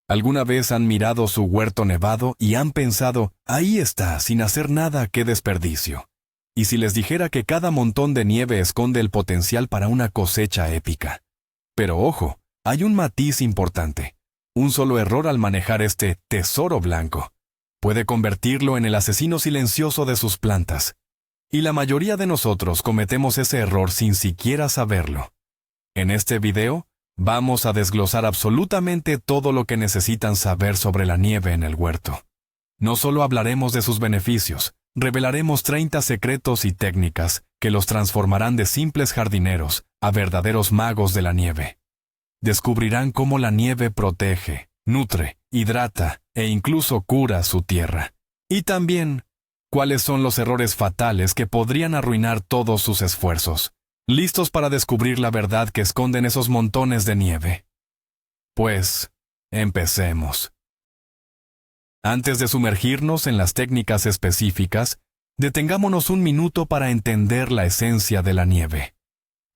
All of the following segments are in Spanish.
¿Alguna vez han mirado su huerto nevado y han pensado, ahí está, sin hacer nada, qué desperdicio? ¿Y si les dijera que cada montón de nieve esconde el potencial para una cosecha épica? Pero ojo, hay un matiz importante. Un solo error al manejar este tesoro blanco puede convertirlo en el asesino silencioso de sus plantas. Y la mayoría de nosotros cometemos ese error sin siquiera saberlo. En este video, vamos a desglosar absolutamente todo lo que necesitan saber sobre la nieve en el huerto. No solo hablaremos de sus beneficios, revelaremos 30 secretos y técnicas que los transformarán de simples jardineros a verdaderos magos de la nieve. Descubrirán cómo la nieve protege, nutre, hidrata e incluso cura su tierra. Y también, cuáles son los errores fatales que podrían arruinar todos sus esfuerzos. ¿Listos para descubrir la verdad que esconden esos montones de nieve? Pues, empecemos. Antes de sumergirnos en las técnicas específicas, detengámonos un minuto para entender la esencia de la nieve.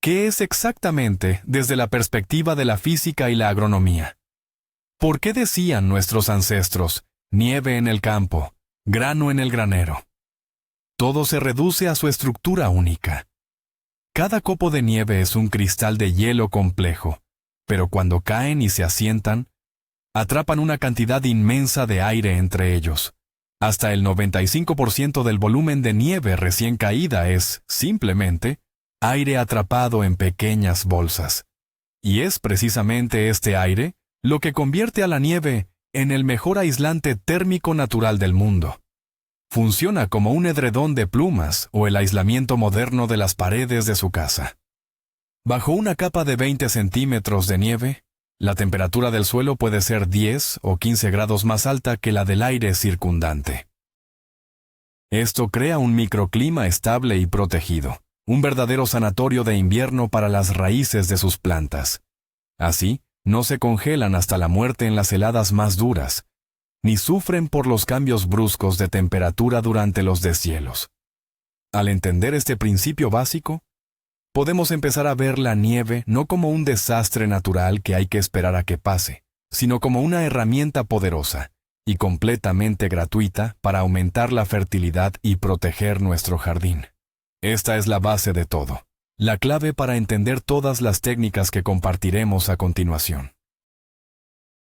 ¿Qué es exactamente desde la perspectiva de la física y la agronomía? ¿Por qué decían nuestros ancestros, nieve en el campo, grano en el granero? Todo se reduce a su estructura única. Cada copo de nieve es un cristal de hielo complejo, pero cuando caen y se asientan, atrapan una cantidad inmensa de aire entre ellos. Hasta el 95% del volumen de nieve recién caída es, simplemente, aire atrapado en pequeñas bolsas. Y es precisamente este aire lo que convierte a la nieve en el mejor aislante térmico natural del mundo. Funciona como un edredón de plumas o el aislamiento moderno de las paredes de su casa. Bajo una capa de 20 centímetros de nieve, la temperatura del suelo puede ser 10 o 15 grados más alta que la del aire circundante. Esto crea un microclima estable y protegido, un verdadero sanatorio de invierno para las raíces de sus plantas. Así, no se congelan hasta la muerte en las heladas más duras, ni sufren por los cambios bruscos de temperatura durante los deshielos. Al entender este principio básico, podemos empezar a ver la nieve no como un desastre natural que hay que esperar a que pase, sino como una herramienta poderosa y completamente gratuita para aumentar la fertilidad y proteger nuestro jardín. Esta es la base de todo, la clave para entender todas las técnicas que compartiremos a continuación.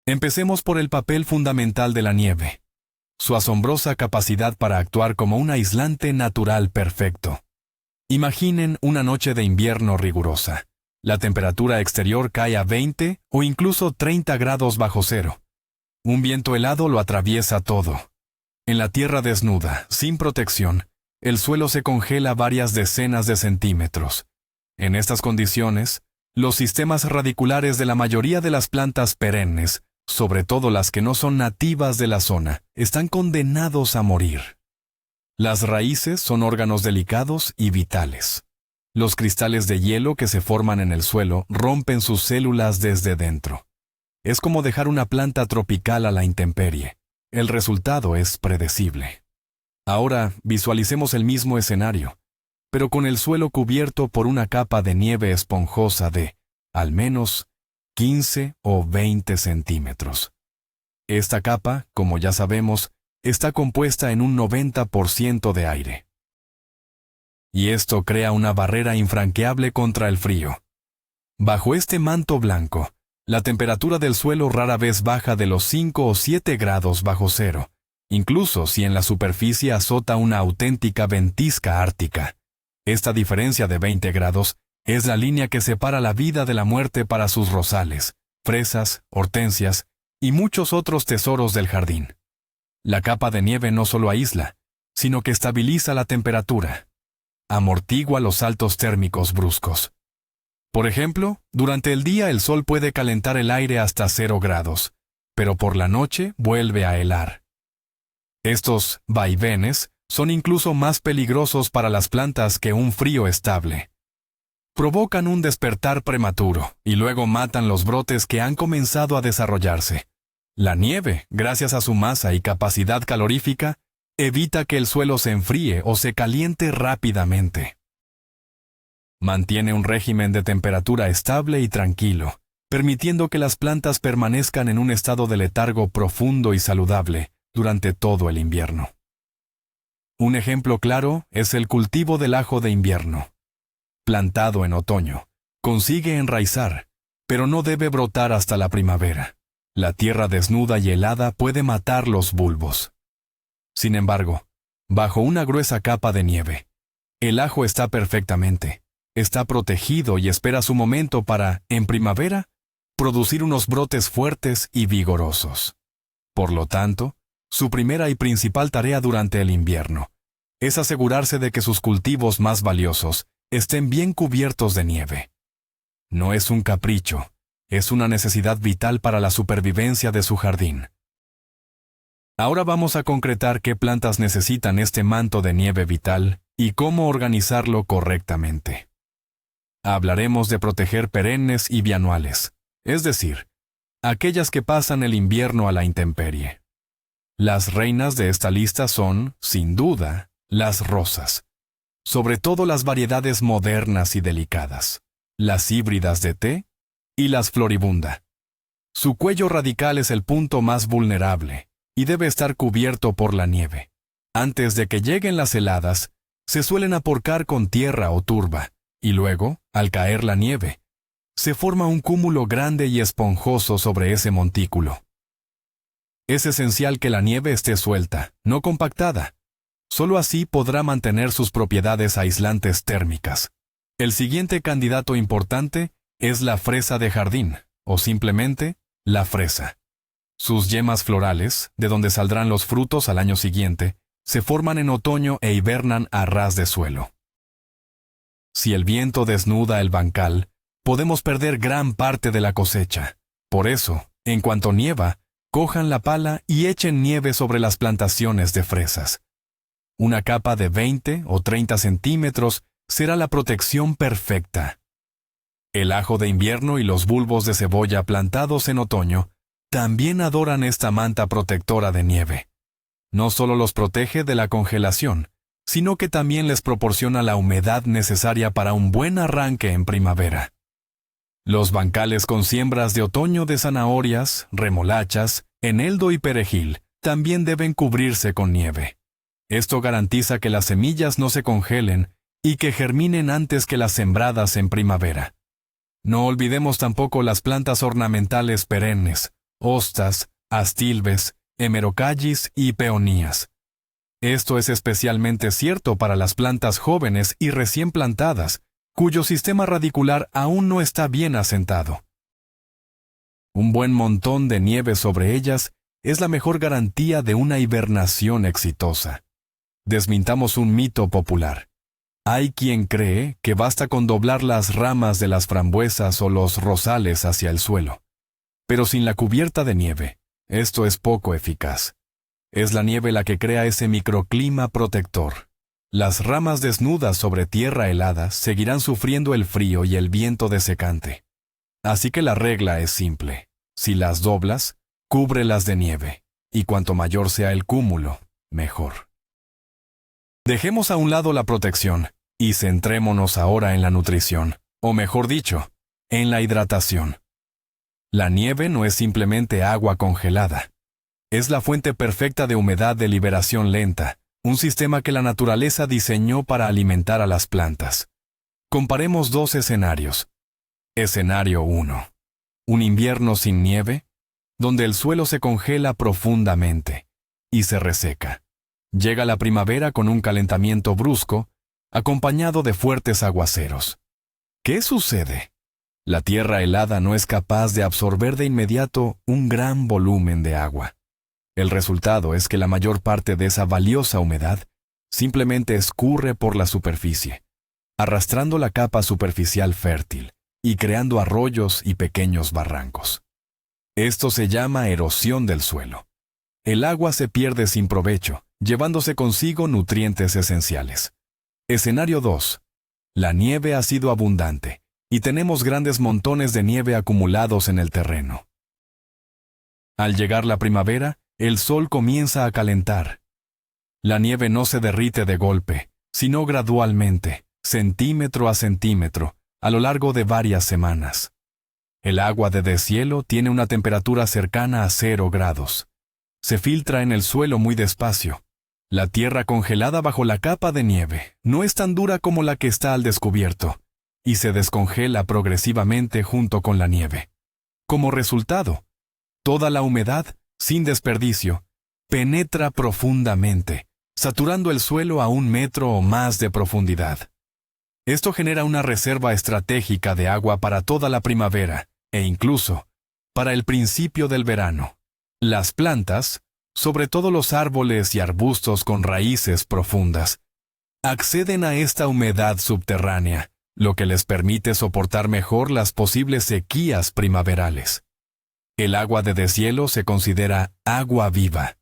Empecemos por el papel fundamental de la nieve, su asombrosa capacidad para actuar como un aislante natural perfecto. Imaginen una noche de invierno rigurosa. La temperatura exterior cae a 20 o incluso 30 grados bajo cero. Un viento helado lo atraviesa todo. En la tierra desnuda, sin protección, el suelo se congela varias decenas de centímetros. En estas condiciones, los sistemas radiculares de la mayoría de las plantas perennes, sobre todo las que no son nativas de la zona, están condenados a morir. Las raíces son órganos delicados y vitales. Los cristales de hielo que se forman en el suelo rompen sus células desde dentro. Es como dejar una planta tropical a la intemperie. El resultado es predecible. Ahora visualicemos el mismo escenario, pero con el suelo cubierto por una capa de nieve esponjosa de, al menos, 15 o 20 centímetros. Esta capa, como ya sabemos, está compuesta en un 90% de aire. Y esto crea una barrera infranqueable contra el frío. Bajo este manto blanco, la temperatura del suelo rara vez baja de los 5 o 7 grados bajo cero, incluso si en la superficie azota una auténtica ventisca ártica. Esta diferencia de 20 grados es la línea que separa la vida de la muerte para sus rosales, fresas, hortensias y muchos otros tesoros del jardín. La capa de nieve no solo aísla, sino que estabiliza la temperatura. Amortigua los saltos térmicos bruscos. Por ejemplo, durante el día el sol puede calentar el aire hasta 0 grados, pero por la noche vuelve a helar. Estos vaivenes son incluso más peligrosos para las plantas que un frío estable. Provocan un despertar prematuro y luego matan los brotes que han comenzado a desarrollarse. La nieve, gracias a su masa y capacidad calorífica, evita que el suelo se enfríe o se caliente rápidamente. Mantiene un régimen de temperatura estable y tranquilo, permitiendo que las plantas permanezcan en un estado de letargo profundo y saludable durante todo el invierno. Un ejemplo claro es el cultivo del ajo de invierno. Plantado en otoño, consigue enraizar, pero no debe brotar hasta la primavera. La tierra desnuda y helada puede matar los bulbos. Sin embargo, bajo una gruesa capa de nieve, el ajo está perfectamente, está protegido y espera su momento para, en primavera, producir unos brotes fuertes y vigorosos. Por lo tanto, su primera y principal tarea durante el invierno es asegurarse de que sus cultivos más valiosos estén bien cubiertos de nieve. No es un capricho, es una necesidad vital para la supervivencia de su jardín. Ahora vamos a concretar qué plantas necesitan este manto de nieve vital y cómo organizarlo correctamente. Hablaremos de proteger perennes y bianuales, es decir, aquellas que pasan el invierno a la intemperie. Las reinas de esta lista son, sin duda, las rosas, sobre todo las variedades modernas y delicadas, las híbridas de té y las floribunda. Su cuello radical es el punto más vulnerable y debe estar cubierto por la nieve. Antes de que lleguen las heladas, se suelen aporcar con tierra o turba, y luego, al caer la nieve, se forma un cúmulo grande y esponjoso sobre ese montículo. Es esencial que la nieve esté suelta, no compactada. Solo así podrá mantener sus propiedades aislantes térmicas. El siguiente candidato importante es la fresa de jardín, o simplemente la fresa. Sus yemas florales, de donde saldrán los frutos al año siguiente, se forman en otoño e hibernan a ras de suelo. Si el viento desnuda el bancal, podemos perder gran parte de la cosecha. Por eso, en cuanto nieva, cojan la pala y echen nieve sobre las plantaciones de fresas. Una capa de 20 o 30 centímetros será la protección perfecta. El ajo de invierno y los bulbos de cebolla plantados en otoño también adoran esta manta protectora de nieve. No solo los protege de la congelación, sino que también les proporciona la humedad necesaria para un buen arranque en primavera. Los bancales con siembras de otoño de zanahorias, remolachas, eneldo y perejil también deben cubrirse con nieve. Esto garantiza que las semillas no se congelen y que germinen antes que las sembradas en primavera. No olvidemos tampoco las plantas ornamentales perennes, hostas, astilbes, hemerocallis y peonías. Esto es especialmente cierto para las plantas jóvenes y recién plantadas, cuyo sistema radicular aún no está bien asentado. Un buen montón de nieve sobre ellas es la mejor garantía de una hibernación exitosa. Desmintamos un mito popular. Hay quien cree que basta con doblar las ramas de las frambuesas o los rosales hacia el suelo. Pero sin la cubierta de nieve, esto es poco eficaz. Es la nieve la que crea ese microclima protector. Las ramas desnudas sobre tierra helada seguirán sufriendo el frío y el viento desecante. Así que la regla es simple. Si las doblas, cúbrelas de nieve, y cuanto mayor sea el cúmulo, mejor. Dejemos a un lado la protección y centrémonos ahora en la nutrición, o mejor dicho, en la hidratación. La nieve no es simplemente agua congelada. Es la fuente perfecta de humedad de liberación lenta, un sistema que la naturaleza diseñó para alimentar a las plantas. Comparemos dos escenarios. Escenario 1. Un invierno sin nieve, donde el suelo se congela profundamente y se reseca. Llega la primavera con un calentamiento brusco, acompañado de fuertes aguaceros. ¿Qué sucede? La tierra helada no es capaz de absorber de inmediato un gran volumen de agua. El resultado es que la mayor parte de esa valiosa humedad simplemente escurre por la superficie, arrastrando la capa superficial fértil y creando arroyos y pequeños barrancos. Esto se llama erosión del suelo. El agua se pierde sin provecho, llevándose consigo nutrientes esenciales. Escenario 2. La nieve ha sido abundante y tenemos grandes montones de nieve acumulados en el terreno. Al llegar la primavera, el sol comienza a calentar. La nieve no se derrite de golpe, sino gradualmente, centímetro a centímetro, a lo largo de varias semanas. El agua de deshielo tiene una temperatura cercana a 0 grados. Se filtra en el suelo muy despacio. La tierra congelada bajo la capa de nieve no es tan dura como la que está al descubierto, y se descongela progresivamente junto con la nieve. Como resultado, toda la humedad, sin desperdicio, penetra profundamente, saturando el suelo a 1 metro o más de profundidad. Esto genera una reserva estratégica de agua para toda la primavera, e incluso para el principio del verano. Las plantas, sobre todo los árboles y arbustos con raíces profundas, acceden a esta humedad subterránea, lo que les permite soportar mejor las posibles sequías primaverales. El agua de deshielo se considera agua viva.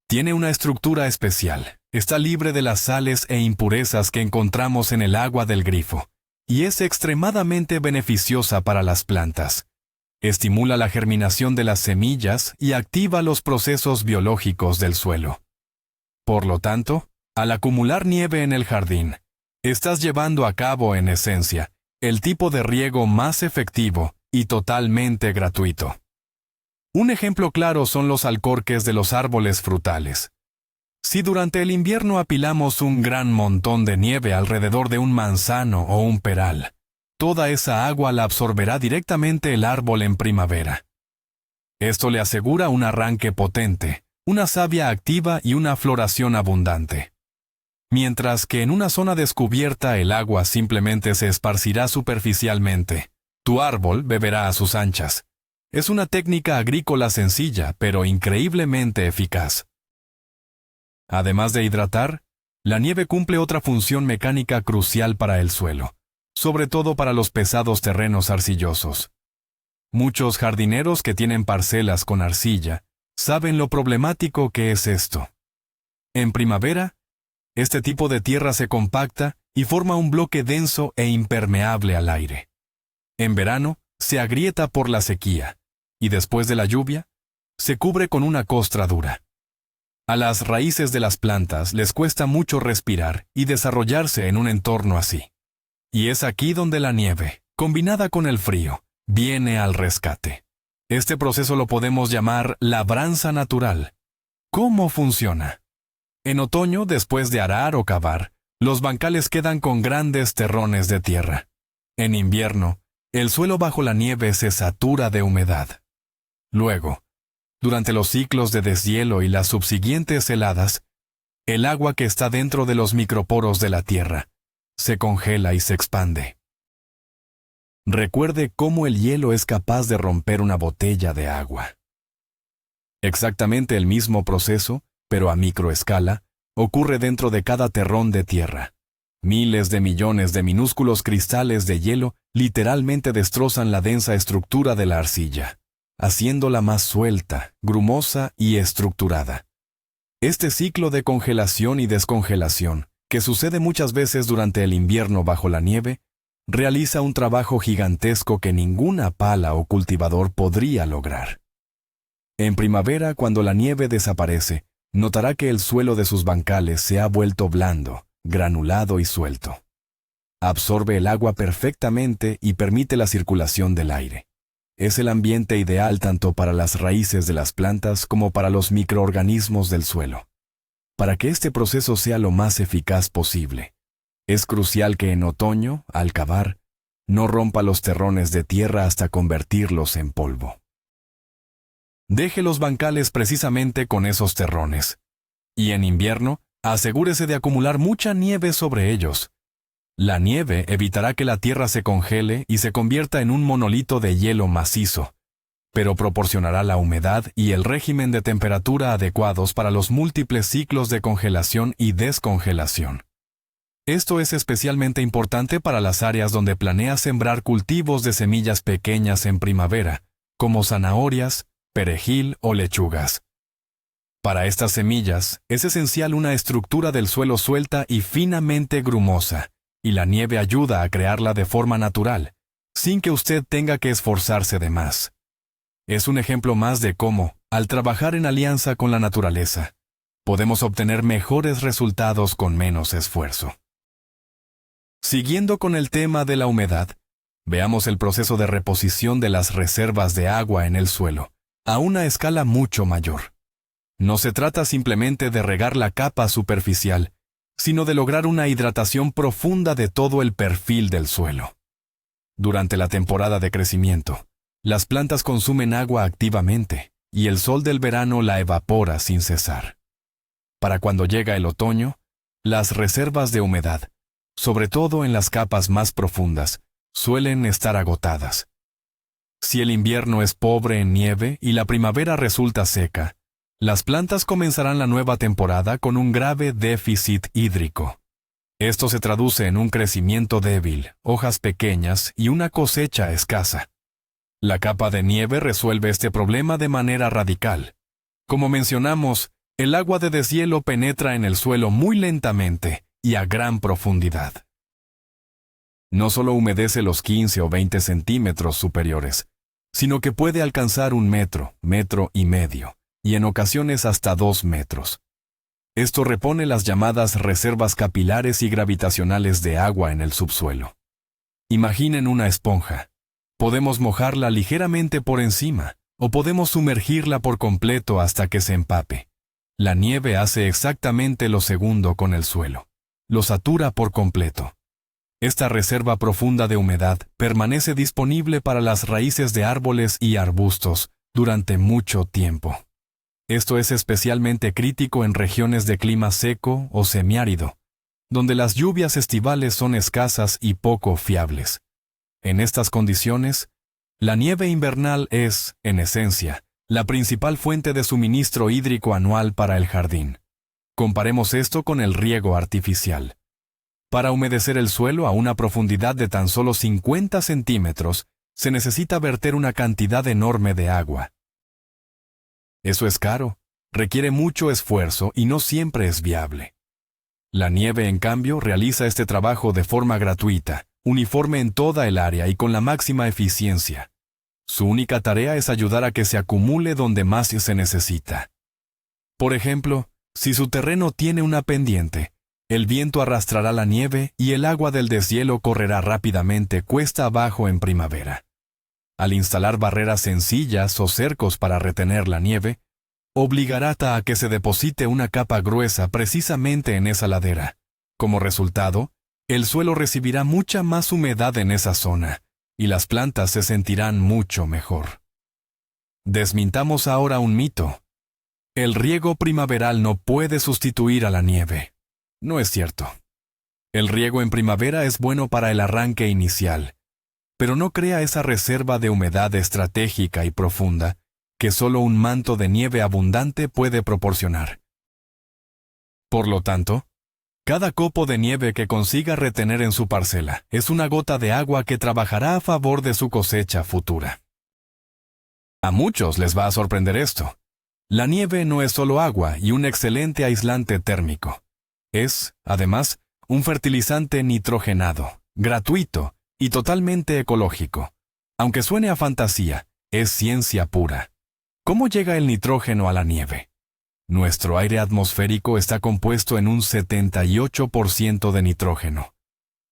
Tiene una estructura especial, está libre de las sales e impurezas que encontramos en el agua del grifo, y es extremadamente beneficiosa para las plantas. Estimula la germinación de las semillas y activa los procesos biológicos del suelo. Por lo tanto, al acumular nieve en el jardín, estás llevando a cabo, en esencia, el tipo de riego más efectivo y totalmente gratuito. Un ejemplo claro son los alcorques de los árboles frutales. Si durante el invierno apilamos un gran montón de nieve alrededor de un manzano o un peral, toda esa agua la absorberá directamente el árbol en primavera. Esto le asegura un arranque potente, una savia activa y una floración abundante. Mientras que en una zona descubierta el agua simplemente se esparcirá superficialmente, tu árbol beberá a sus anchas. Es una técnica agrícola sencilla, pero increíblemente eficaz. Además de hidratar, la nieve cumple otra función mecánica crucial para el suelo, sobre todo para los pesados terrenos arcillosos. Muchos jardineros que tienen parcelas con arcilla saben lo problemático que es esto. En primavera, este tipo de tierra se compacta y forma un bloque denso e impermeable al aire. En verano, se agrieta por la sequía, y después de la lluvia, se cubre con una costra dura. A las raíces de las plantas les cuesta mucho respirar y desarrollarse en un entorno así. Y es aquí donde la nieve, combinada con el frío, viene al rescate. Este proceso lo podemos llamar labranza natural. ¿Cómo funciona? En otoño, después de arar o cavar, los bancales quedan con grandes terrones de tierra. En invierno, el suelo bajo la nieve se satura de humedad. Luego, durante los ciclos de deshielo y las subsiguientes heladas, el agua que está dentro de los microporos de la tierra se congela y se expande. Recuerde cómo el hielo es capaz de romper una botella de agua. Exactamente el mismo proceso, pero a microescala, ocurre dentro de cada terrón de tierra. Miles de millones de minúsculos cristales de hielo literalmente destrozan la densa estructura de la arcilla, haciéndola más suelta, grumosa y estructurada. Este ciclo de congelación y descongelación, que sucede muchas veces durante el invierno bajo la nieve, realiza un trabajo gigantesco que ninguna pala o cultivador podría lograr. En primavera, cuando la nieve desaparece, notará que el suelo de sus bancales se ha vuelto blando, granulado y suelto. Absorbe el agua perfectamente y permite la circulación del aire. Es el ambiente ideal tanto para las raíces de las plantas como para los microorganismos del suelo. Para que este proceso sea lo más eficaz posible, es crucial que en otoño, al cavar, no rompa los terrones de tierra hasta convertirlos en polvo. Deje los bancales precisamente con esos terrones. Y en invierno, asegúrese de acumular mucha nieve sobre ellos. La nieve evitará que la tierra se congele y se convierta en un monolito de hielo macizo, pero proporcionará la humedad y el régimen de temperatura adecuados para los múltiples ciclos de congelación y descongelación. Esto es especialmente importante para las áreas donde planea sembrar cultivos de semillas pequeñas en primavera, como zanahorias, perejil o lechugas. Para estas semillas, es esencial una estructura del suelo suelta y finamente grumosa, y la nieve ayuda a crearla de forma natural, sin que usted tenga que esforzarse de más. Es un ejemplo más de cómo, al trabajar en alianza con la naturaleza, podemos obtener mejores resultados con menos esfuerzo. Siguiendo con el tema de la humedad, Veamos el proceso de reposición de las reservas de agua en el suelo, a una escala mucho mayor. No se trata simplemente de regar la capa superficial, sino de lograr una hidratación profunda de todo el perfil del suelo. Durante la temporada de crecimiento, las plantas consumen agua activamente, y el sol del verano la evapora sin cesar. Para cuando llega el otoño, las reservas de humedad, sobre todo en las capas más profundas, suelen estar agotadas. Si el invierno es pobre en nieve y la primavera resulta seca, las plantas comenzarán la nueva temporada con un grave déficit hídrico. Esto se traduce en un crecimiento débil, hojas pequeñas y una cosecha escasa. La capa de nieve resuelve este problema de manera radical. Como mencionamos, el agua de deshielo penetra en el suelo muy lentamente y a gran profundidad. No solo humedece los 15 o 20 centímetros superiores, sino que puede alcanzar 1 metro, metro y medio, y en ocasiones hasta 2 metros. Esto repone las llamadas reservas capilares y gravitacionales de agua en el subsuelo. Imaginen una esponja. Podemos mojarla ligeramente por encima, o podemos sumergirla por completo hasta que se empape. La nieve hace exactamente lo segundo con el suelo. Lo satura por completo. Esta reserva profunda de humedad permanece disponible para las raíces de árboles y arbustos durante mucho tiempo. Esto es especialmente crítico en regiones de clima seco o semiárido, donde las lluvias estivales son escasas y poco fiables. En estas condiciones, la nieve invernal es, en esencia, la principal fuente de suministro hídrico anual para el jardín. Comparemos esto con el riego artificial. Para humedecer el suelo a una profundidad de tan solo 50 centímetros, se necesita verter una cantidad enorme de agua. Eso es caro, requiere mucho esfuerzo y no siempre es viable. La nieve, en cambio, realiza este trabajo de forma gratuita, uniforme en toda el área y con la máxima eficiencia. Su única tarea es ayudar a que se acumule donde más se necesita. Por ejemplo, si su terreno tiene una pendiente, el viento arrastrará la nieve y el agua del deshielo correrá rápidamente cuesta abajo en primavera. Al instalar barreras sencillas o cercos para retener la nieve, obligará a que se deposite una capa gruesa precisamente en esa ladera. Como resultado, el suelo recibirá mucha más humedad en esa zona, y las plantas se sentirán mucho mejor. Desmintamos ahora un mito. El riego primaveral no puede sustituir a la nieve. No es cierto. El riego en primavera es bueno para el arranque inicial, pero no crea esa reserva de humedad estratégica y profunda que solo un manto de nieve abundante puede proporcionar. Por lo tanto, cada copo de nieve que consiga retener en su parcela es una gota de agua que trabajará a favor de su cosecha futura. A muchos les va a sorprender esto. La nieve no es solo agua y un excelente aislante térmico. Es, además, un fertilizante nitrogenado, gratuito y totalmente ecológico. Aunque suene a fantasía, es ciencia pura. ¿Cómo llega el nitrógeno a la nieve? Nuestro aire atmosférico está compuesto en un 78% de nitrógeno.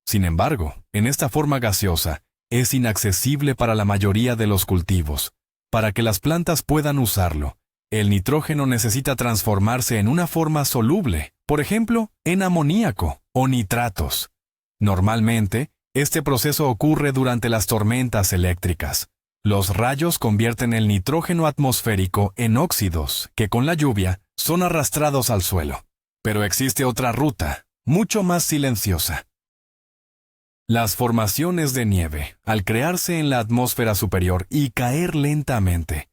Sin embargo, en esta forma gaseosa, es inaccesible para la mayoría de los cultivos. Para que las plantas puedan usarlo, el nitrógeno necesita transformarse en una forma soluble, por ejemplo, en amoníaco o nitratos. Normalmente, este proceso ocurre durante las tormentas eléctricas. Los rayos convierten el nitrógeno atmosférico en óxidos que con la lluvia son arrastrados al suelo. Pero existe otra ruta, mucho más silenciosa. Las formaciones de nieve, al crearse en la atmósfera superior y caer lentamente,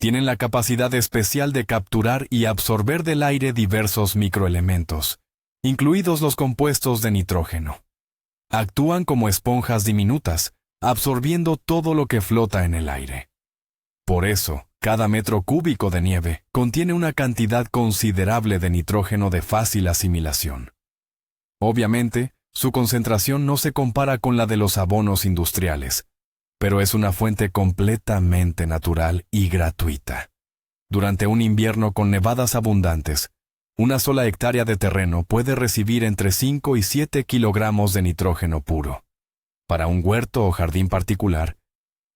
tienen la capacidad especial de capturar y absorber del aire diversos microelementos, incluidos los compuestos de nitrógeno. Actúan como esponjas diminutas, absorbiendo todo lo que flota en el aire. Por eso, cada metro cúbico de nieve contiene una cantidad considerable de nitrógeno de fácil asimilación. Obviamente, su concentración no se compara con la de los abonos industriales, pero es una fuente completamente natural y gratuita. Durante un invierno con nevadas abundantes, una sola hectárea de terreno puede recibir entre 5 y 7 kilogramos de nitrógeno puro. Para un huerto o jardín particular,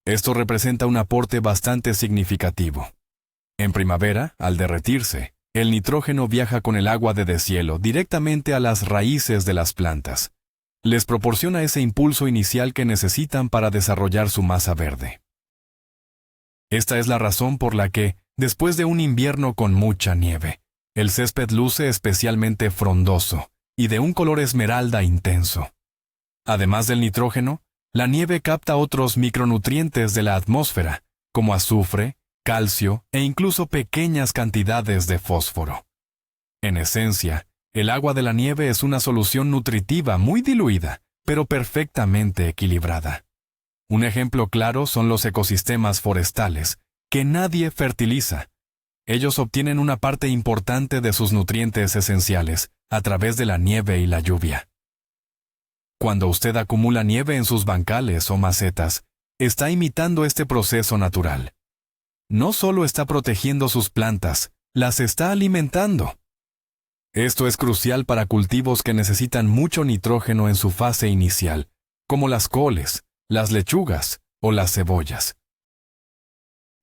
esto representa un aporte bastante significativo. En primavera, al derretirse, el nitrógeno viaja con el agua de deshielo directamente a las raíces de las plantas. Les proporciona ese impulso inicial que necesitan para desarrollar su masa verde. Esta es la razón por la que, después de un invierno con mucha nieve, el césped luce especialmente frondoso y de un color esmeralda intenso. Además del nitrógeno, la nieve capta otros micronutrientes de la atmósfera, como azufre, calcio e incluso pequeñas cantidades de fósforo. En esencia, el agua de la nieve es una solución nutritiva muy diluida, pero perfectamente equilibrada. Un ejemplo claro son los ecosistemas forestales, que nadie fertiliza. Ellos obtienen una parte importante de sus nutrientes esenciales a través de la nieve y la lluvia. Cuando usted acumula nieve en sus bancales o macetas, está imitando este proceso natural. No solo está protegiendo sus plantas, las está alimentando. Esto es crucial para cultivos que necesitan mucho nitrógeno en su fase inicial, como las coles, las lechugas o las cebollas.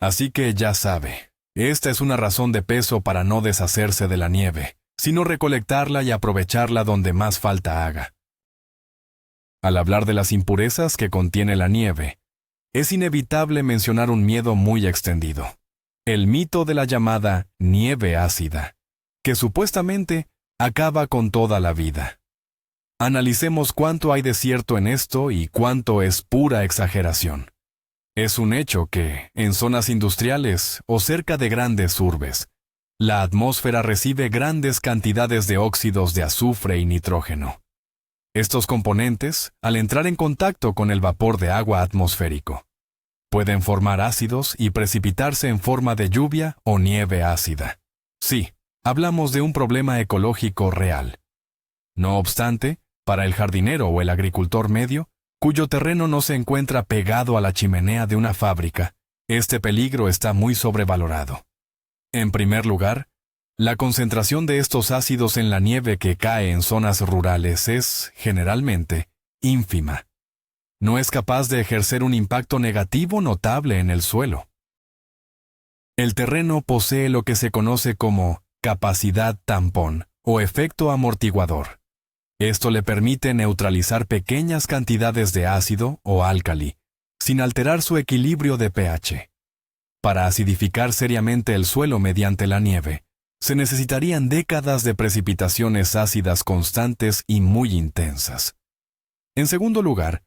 Así que ya sabe, esta es una razón de peso para no deshacerse de la nieve, sino recolectarla y aprovecharla donde más falta haga. Al hablar de las impurezas que contiene la nieve, es inevitable mencionar un miedo muy extendido: el mito de la llamada nieve ácida, que supuestamente acaba con toda la vida. Analicemos cuánto hay de cierto en esto y cuánto es pura exageración. Es un hecho que, en zonas industriales o cerca de grandes urbes, la atmósfera recibe grandes cantidades de óxidos de azufre y nitrógeno. Estos componentes, al entrar en contacto con el vapor de agua atmosférico, pueden formar ácidos y precipitarse en forma de lluvia o nieve ácida. Sí, hablamos de un problema ecológico real. No obstante, para el jardinero o el agricultor medio, cuyo terreno no se encuentra pegado a la chimenea de una fábrica, este peligro está muy sobrevalorado. En primer lugar, la concentración de estos ácidos en la nieve que cae en zonas rurales es, generalmente, ínfima. No es capaz de ejercer un impacto negativo notable en el suelo. El terreno posee lo que se conoce como capacidad tampón o efecto amortiguador. Esto le permite neutralizar pequeñas cantidades de ácido o álcali, sin alterar su equilibrio de pH. Para acidificar seriamente el suelo mediante la nieve, se necesitarían décadas de precipitaciones ácidas constantes y muy intensas. En segundo lugar,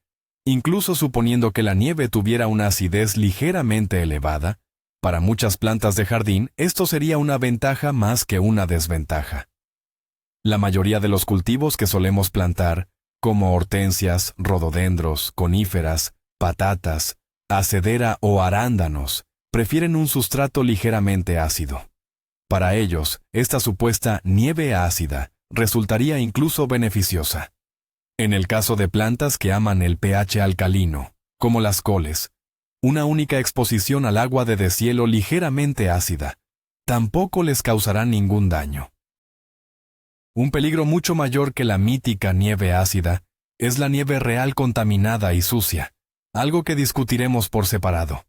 incluso suponiendo que la nieve tuviera una acidez ligeramente elevada, para muchas plantas de jardín esto sería una ventaja más que una desventaja. La mayoría de los cultivos que solemos plantar, como hortensias, rododendros, coníferas, patatas, acedera o arándanos, prefieren un sustrato ligeramente ácido. Para ellos, esta supuesta nieve ácida resultaría incluso beneficiosa. En el caso de plantas que aman el pH alcalino, como las coles, una única exposición al agua de deshielo ligeramente ácida tampoco les causará ningún daño. Un peligro mucho mayor que la mítica nieve ácida es la nieve real contaminada y sucia, algo que discutiremos por separado.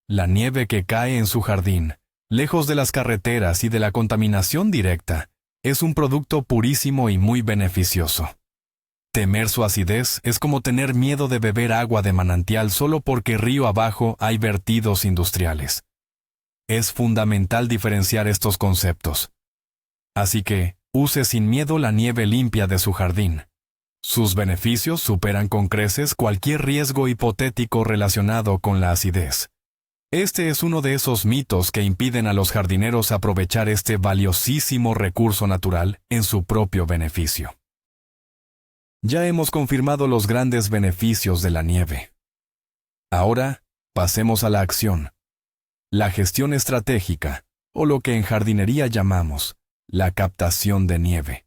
La nieve que cae en su jardín, lejos de las carreteras y de la contaminación directa, es un producto purísimo y muy beneficioso. Temer su acidez es como tener miedo de beber agua de manantial solo porque río abajo hay vertidos industriales. Es fundamental diferenciar estos conceptos. Así que, use sin miedo la nieve limpia de su jardín. Sus beneficios superan con creces cualquier riesgo hipotético relacionado con la acidez. Este es uno de esos mitos que impiden a los jardineros aprovechar este valiosísimo recurso natural en su propio beneficio. Ya hemos confirmado los grandes beneficios de la nieve. Ahora, pasemos a la acción. La gestión estratégica, o lo que en jardinería llamamos la captación de nieve.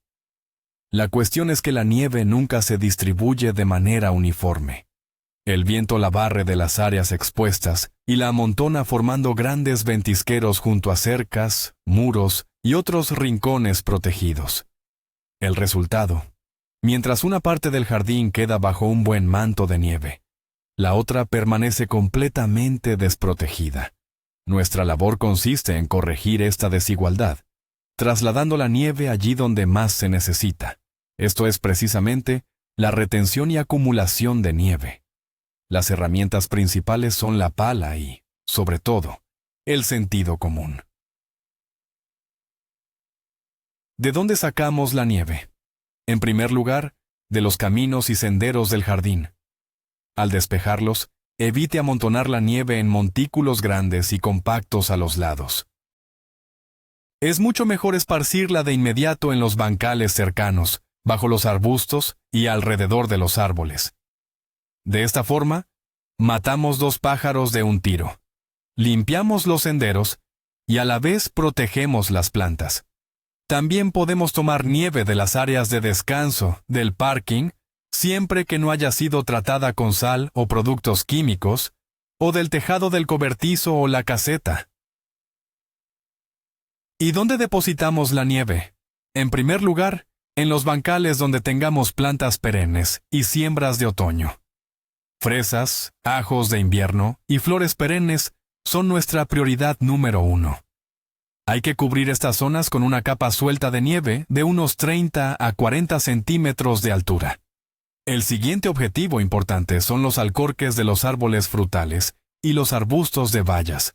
La cuestión es que la nieve nunca se distribuye de manera uniforme. El viento la barre de las áreas expuestas y la amontona formando grandes ventisqueros junto a cercas, muros y otros rincones protegidos. El resultado: Mientras una parte del jardín queda bajo un buen manto de nieve, la otra permanece completamente desprotegida. Nuestra labor consiste en corregir esta desigualdad, trasladando la nieve allí donde más se necesita. Esto es precisamente la retención y acumulación de nieve. Las herramientas principales son la pala y, sobre todo, el sentido común. ¿De dónde sacamos la nieve? En primer lugar, de los caminos y senderos del jardín. Al despejarlos, evite amontonar la nieve en montículos grandes y compactos a los lados. Es mucho mejor esparcirla de inmediato en los bancales cercanos, bajo los arbustos y alrededor de los árboles. De esta forma, matamos 2 pájaros de un tiro. Limpiamos los senderos y a la vez protegemos las plantas. También podemos tomar nieve de las áreas de descanso, del parking, siempre que no haya sido tratada con sal o productos químicos, o del tejado del cobertizo o la caseta. ¿Y dónde depositamos la nieve? En primer lugar, en los bancales donde tengamos plantas perennes y siembras de otoño. Fresas, ajos de invierno y flores perennes son nuestra prioridad número 1. Hay que cubrir estas zonas con una capa suelta de nieve de unos 30 a 40 centímetros de altura. El siguiente objetivo importante son los alcorques de los árboles frutales y los arbustos de bayas.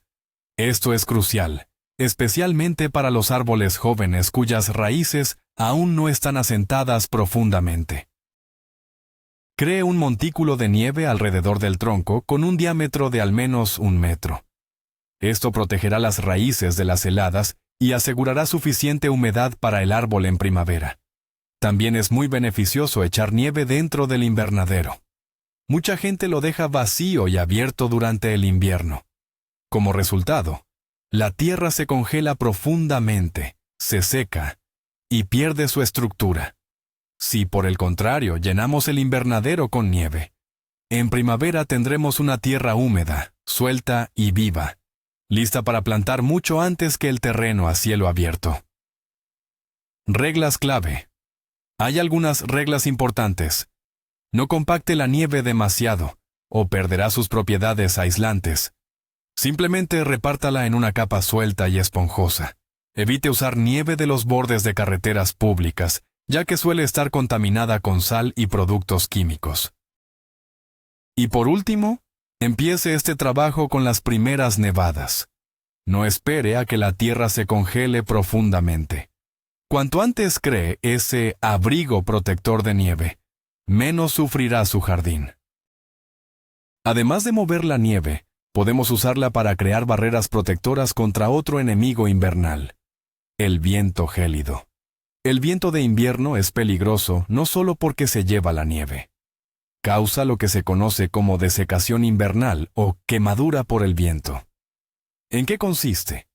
Esto es crucial, especialmente para los árboles jóvenes cuyas raíces aún no están asentadas profundamente. Cree un montículo de nieve alrededor del tronco con un diámetro de al menos 1 metro. Esto protegerá las raíces de las heladas y asegurará suficiente humedad para el árbol en primavera. También es muy beneficioso echar nieve dentro del invernadero. Mucha gente lo deja vacío y abierto durante el invierno. Como resultado, la tierra se congela profundamente, se seca y pierde su estructura. Si por el contrario llenamos el invernadero con nieve, en primavera tendremos una tierra húmeda, suelta y viva, lista para plantar mucho antes que el terreno a cielo abierto. Reglas clave. Hay algunas reglas importantes. No compacte la nieve demasiado, o perderá sus propiedades aislantes. Simplemente repártala en una capa suelta y esponjosa. Evite usar nieve de los bordes de carreteras públicas, ya que suele estar contaminada con sal y productos químicos. Y por último, empiece este trabajo con las primeras nevadas. No espere a que la tierra se congele profundamente. Cuanto antes cree ese abrigo protector de nieve, menos sufrirá su jardín. Además de mover la nieve, podemos usarla para crear barreras protectoras contra otro enemigo invernal, el viento gélido. El viento de invierno es peligroso no solo porque se lleva la nieve. Causa lo que se conoce como desecación invernal o quemadura por el viento. ¿En qué consiste?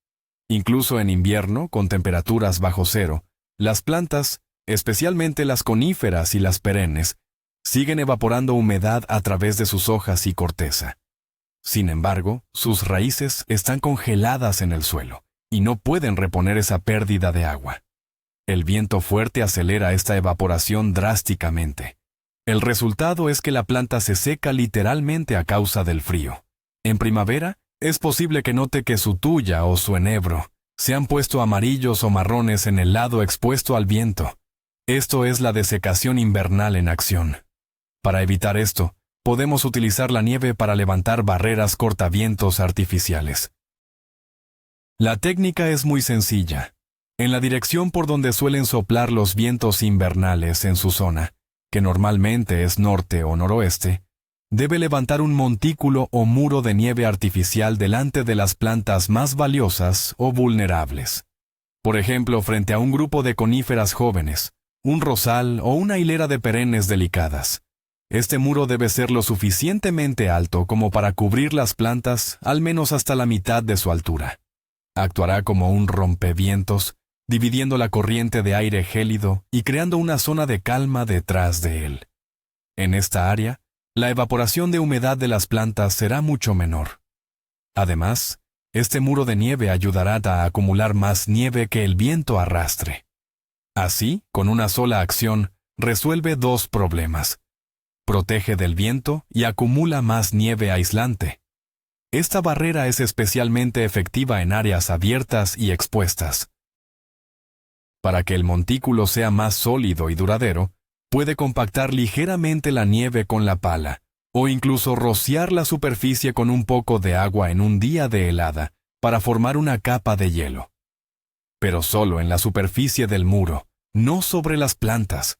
Incluso en invierno, con temperaturas bajo cero, las plantas, especialmente las coníferas y las perennes, siguen evaporando humedad a través de sus hojas y corteza. Sin embargo, sus raíces están congeladas en el suelo y no pueden reponer esa pérdida de agua. El viento fuerte acelera esta evaporación drásticamente. El resultado es que la planta se seca literalmente a causa del frío. En primavera, es posible que note que su tuya o su enebro se han puesto amarillos o marrones en el lado expuesto al viento. Esto es la desecación invernal en acción. Para evitar esto, podemos utilizar la nieve para levantar barreras cortavientos artificiales. La técnica es muy sencilla. En la dirección por donde suelen soplar los vientos invernales en su zona, que normalmente es norte o noroeste, debe levantar un montículo o muro de nieve artificial delante de las plantas más valiosas o vulnerables. Por ejemplo, frente a un grupo de coníferas jóvenes, un rosal o una hilera de perennes delicadas. Este muro debe ser lo suficientemente alto como para cubrir las plantas al menos hasta la mitad de su altura. Actuará como un rompevientos, dividiendo la corriente de aire gélido y creando una zona de calma detrás de él. En esta área, la evaporación de humedad de las plantas será mucho menor. Además, este muro de nieve ayudará a acumular más nieve que el viento arrastre. Así, con una sola acción, resuelve dos problemas. Protege del viento y acumula más nieve aislante. Esta barrera es especialmente efectiva en áreas abiertas y expuestas. Para que el montículo sea más sólido y duradero, puede compactar ligeramente la nieve con la pala, o incluso rociar la superficie con un poco de agua en un día de helada, para formar una capa de hielo. Pero solo en la superficie del muro, no sobre las plantas.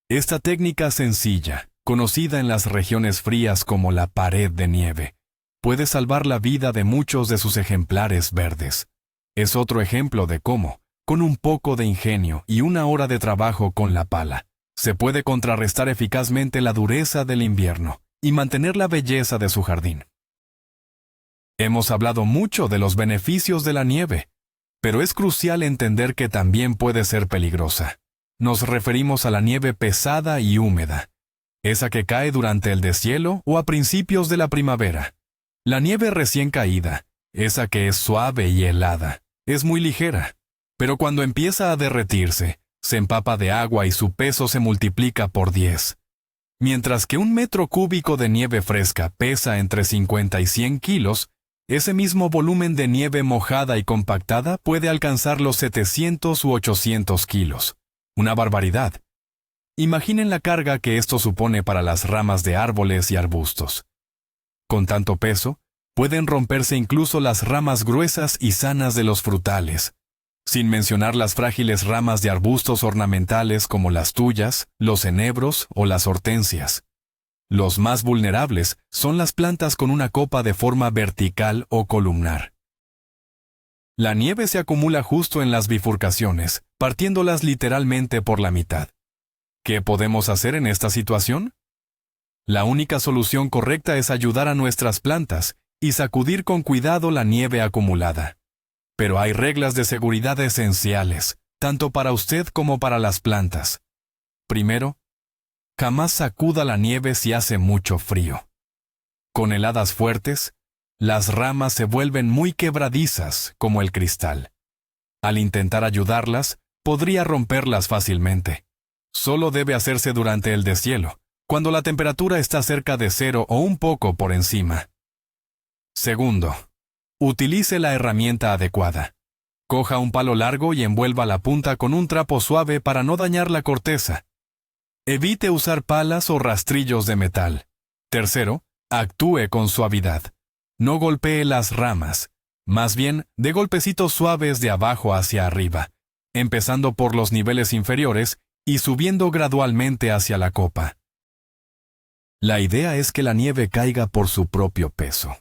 Esta técnica sencilla, conocida en las regiones frías como la pared de nieve, puede salvar la vida de muchos de sus ejemplares verdes. Es otro ejemplo de cómo, con un poco de ingenio y una hora de trabajo con la pala, se puede contrarrestar eficazmente la dureza del invierno y mantener la belleza de su jardín. Hemos hablado mucho de los beneficios de la nieve, pero es crucial entender que también puede ser peligrosa. Nos referimos a la nieve pesada y húmeda, esa que cae durante el deshielo o a principios de la primavera. La nieve recién caída, esa que es suave y helada, es muy ligera, pero cuando empieza a derretirse, se empapa de agua y su peso se multiplica por 10. Mientras que un metro cúbico de nieve fresca pesa entre 50 y 100 kilos, ese mismo volumen de nieve mojada y compactada puede alcanzar los 700 u 800 kilos. Una barbaridad. Imaginen la carga que esto supone para las ramas de árboles y arbustos. Con tanto peso, pueden romperse incluso las ramas gruesas y sanas de los frutales, sin mencionar las frágiles ramas de arbustos ornamentales como las tuyas, los enebros o las hortensias. Los más vulnerables son las plantas con una copa de forma vertical o columnar. La nieve se acumula justo en las bifurcaciones, partiéndolas literalmente por la mitad. ¿Qué podemos hacer en esta situación? La única solución correcta es ayudar a nuestras plantas y sacudir con cuidado la nieve acumulada. Pero hay reglas de seguridad esenciales, tanto para usted como para las plantas. Primero, jamás sacuda la nieve si hace mucho frío. Con heladas fuertes, las ramas se vuelven muy quebradizas, como el cristal. Al intentar ayudarlas, podría romperlas fácilmente. Solo debe hacerse durante el deshielo, cuando la temperatura está cerca de 0 o un poco por encima. Segundo, utilice la herramienta adecuada. Coja un palo largo y envuelva la punta con un trapo suave para no dañar la corteza. Evite usar palas o rastrillos de metal. Tercero, actúe con suavidad. No golpee las ramas. Más bien, dé golpecitos suaves de abajo hacia arriba, empezando por los niveles inferiores y subiendo gradualmente hacia la copa. La idea es que la nieve caiga por su propio peso.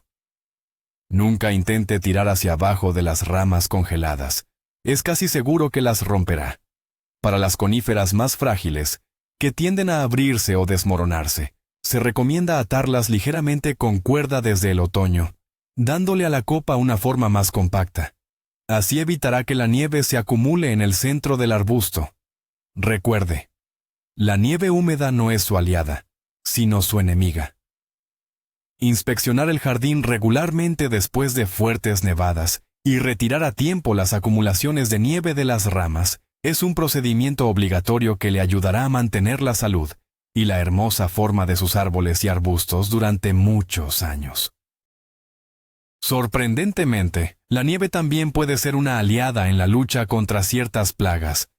Nunca intente tirar hacia abajo de las ramas congeladas. Es casi seguro que las romperá. Para las coníferas más frágiles, que tienden a abrirse o desmoronarse, se recomienda atarlas ligeramente con cuerda desde el otoño, dándole a la copa una forma más compacta. Así evitará que la nieve se acumule en el centro del arbusto. Recuerde, la nieve húmeda no es su aliada, sino su enemiga. Inspeccionar el jardín regularmente después de fuertes nevadas y retirar a tiempo las acumulaciones de nieve de las ramas es un procedimiento obligatorio que le ayudará a mantener la salud y la hermosa forma de sus árboles y arbustos durante muchos años. Sorprendentemente, la nieve también puede ser una aliada en la lucha contra ciertas plagas.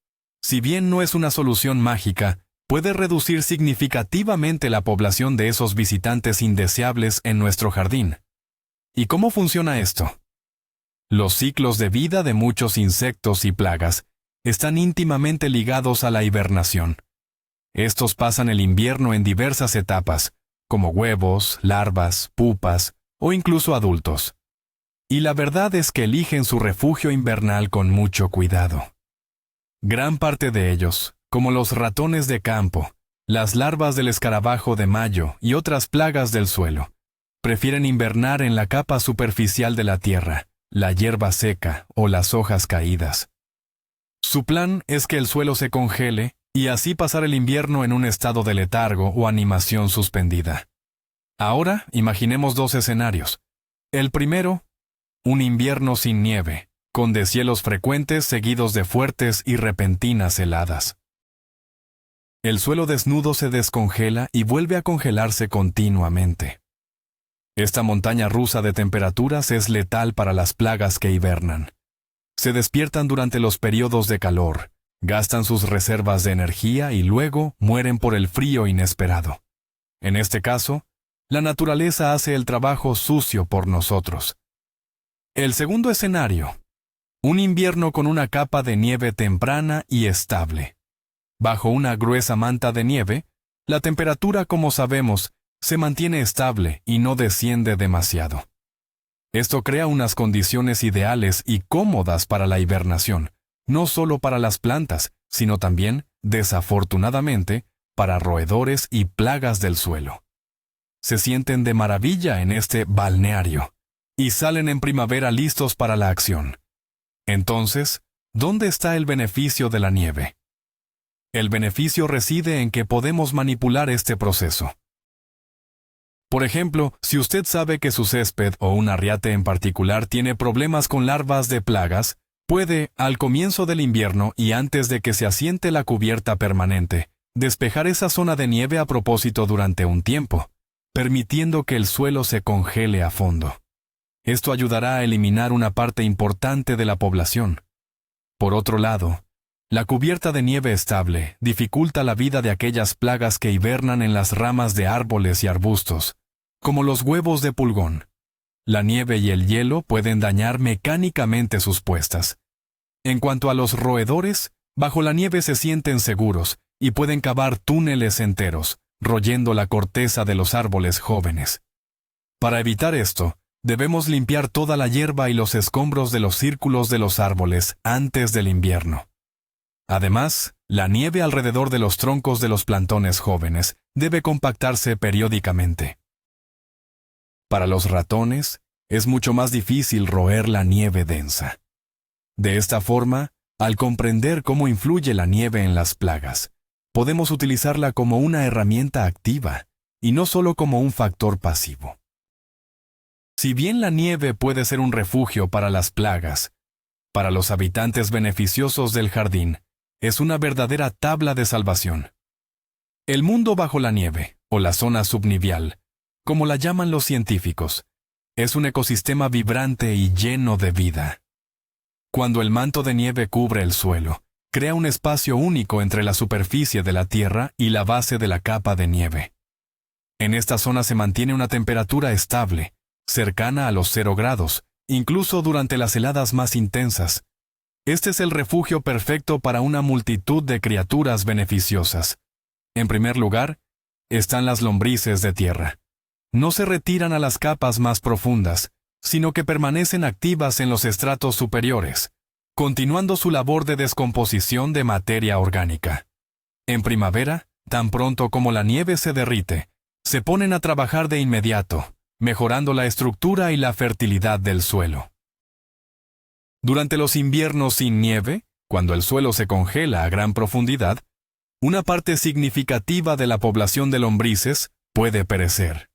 Si bien no es una solución mágica, puede reducir significativamente la población de esos visitantes indeseables en nuestro jardín. ¿Y cómo funciona esto? Los ciclos de vida de muchos insectos y plagas están íntimamente ligados a la hibernación. Estos pasan el invierno en diversas etapas, como huevos, larvas, pupas o incluso adultos. Y la verdad es que eligen su refugio invernal con mucho cuidado. Gran parte de ellos, como los ratones de campo, las larvas del escarabajo de mayo y otras plagas del suelo, prefieren invernar en la capa superficial de la tierra, la hierba seca o las hojas caídas. Su plan es que el suelo se congele y así pasar el invierno en un estado de letargo o animación suspendida. Ahora, imaginemos dos escenarios. El primero, un invierno sin nieve, con deshielos frecuentes seguidos de fuertes y repentinas heladas. El suelo desnudo se descongela y vuelve a congelarse continuamente. Esta montaña rusa de temperaturas es letal para las plagas que hibernan. Se despiertan durante los periodos de calor, gastan sus reservas de energía y luego mueren por el frío inesperado. En este caso, la naturaleza hace el trabajo sucio por nosotros. El segundo escenario: un invierno con una capa de nieve temprana y estable. Bajo una gruesa manta de nieve, la temperatura, como sabemos, se mantiene estable y no desciende demasiado. Esto crea unas condiciones ideales y cómodas para la hibernación, no solo para las plantas, sino también, desafortunadamente, para roedores y plagas del suelo. Se sienten de maravilla en este balneario y salen en primavera listos para la acción. Entonces, ¿dónde está el beneficio de la nieve? El beneficio reside en que podemos manipular este proceso. Por ejemplo, si usted sabe que su césped o un arriate en particular tiene problemas con larvas de plagas, puede, al comienzo del invierno y antes de que se asiente la cubierta permanente, despejar esa zona de nieve a propósito durante un tiempo, permitiendo que el suelo se congele a fondo. Esto ayudará a eliminar una parte importante de la población. Por otro lado, la cubierta de nieve estable dificulta la vida de aquellas plagas que hibernan en las ramas de árboles y arbustos, como los huevos de pulgón. La nieve y el hielo pueden dañar mecánicamente sus puestas. En cuanto a los roedores, bajo la nieve se sienten seguros y pueden cavar túneles enteros, royendo la corteza de los árboles jóvenes. Para evitar esto, debemos limpiar toda la hierba y los escombros de los círculos de los árboles antes del invierno. Además, la nieve alrededor de los troncos de los plantones jóvenes debe compactarse periódicamente. Para los ratones, es mucho más difícil roer la nieve densa. De esta forma, al comprender cómo influye la nieve en las plagas, podemos utilizarla como una herramienta activa y no solo como un factor pasivo. Si bien la nieve puede ser un refugio para las plagas, para los habitantes beneficiosos del jardín, es una verdadera tabla de salvación. El mundo bajo la nieve, o la zona subnivial, como la llaman los científicos, es un ecosistema vibrante y lleno de vida. Cuando el manto de nieve cubre el suelo, crea un espacio único entre la superficie de la Tierra y la base de la capa de nieve. En esta zona se mantiene una temperatura estable, cercana a los 0 grados, incluso durante las heladas más intensas. Este es el refugio perfecto para una multitud de criaturas beneficiosas. En primer lugar, están las lombrices de tierra. No se retiran a las capas más profundas, sino que permanecen activas en los estratos superiores, continuando su labor de descomposición de materia orgánica. En primavera, tan pronto como la nieve se derrite, se ponen a trabajar de inmediato, mejorando la estructura y la fertilidad del suelo. Durante los inviernos sin nieve, cuando el suelo se congela a gran profundidad, una parte significativa de la población de lombrices puede perecer.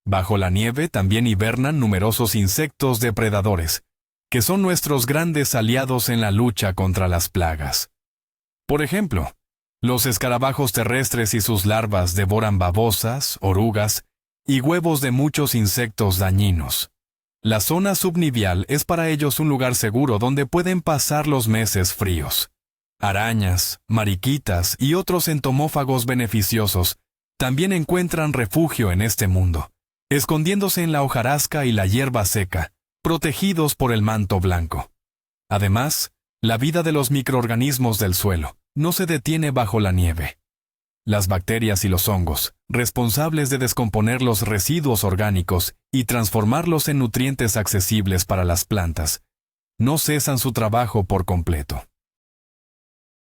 Bajo la nieve también hibernan numerosos insectos depredadores, que son nuestros grandes aliados en la lucha contra las plagas. Por ejemplo, los escarabajos terrestres y sus larvas devoran babosas, orugas y huevos de muchos insectos dañinos. La zona subnivial es para ellos un lugar seguro donde pueden pasar los meses fríos. Arañas, mariquitas y otros entomófagos beneficiosos también encuentran refugio en este mundo, escondiéndose en la hojarasca y la hierba seca, protegidos por el manto blanco. Además, la vida de los microorganismos del suelo no se detiene bajo la nieve. Las bacterias y los hongos, responsables de descomponer los residuos orgánicos y transformarlos en nutrientes accesibles para las plantas, no cesan su trabajo por completo.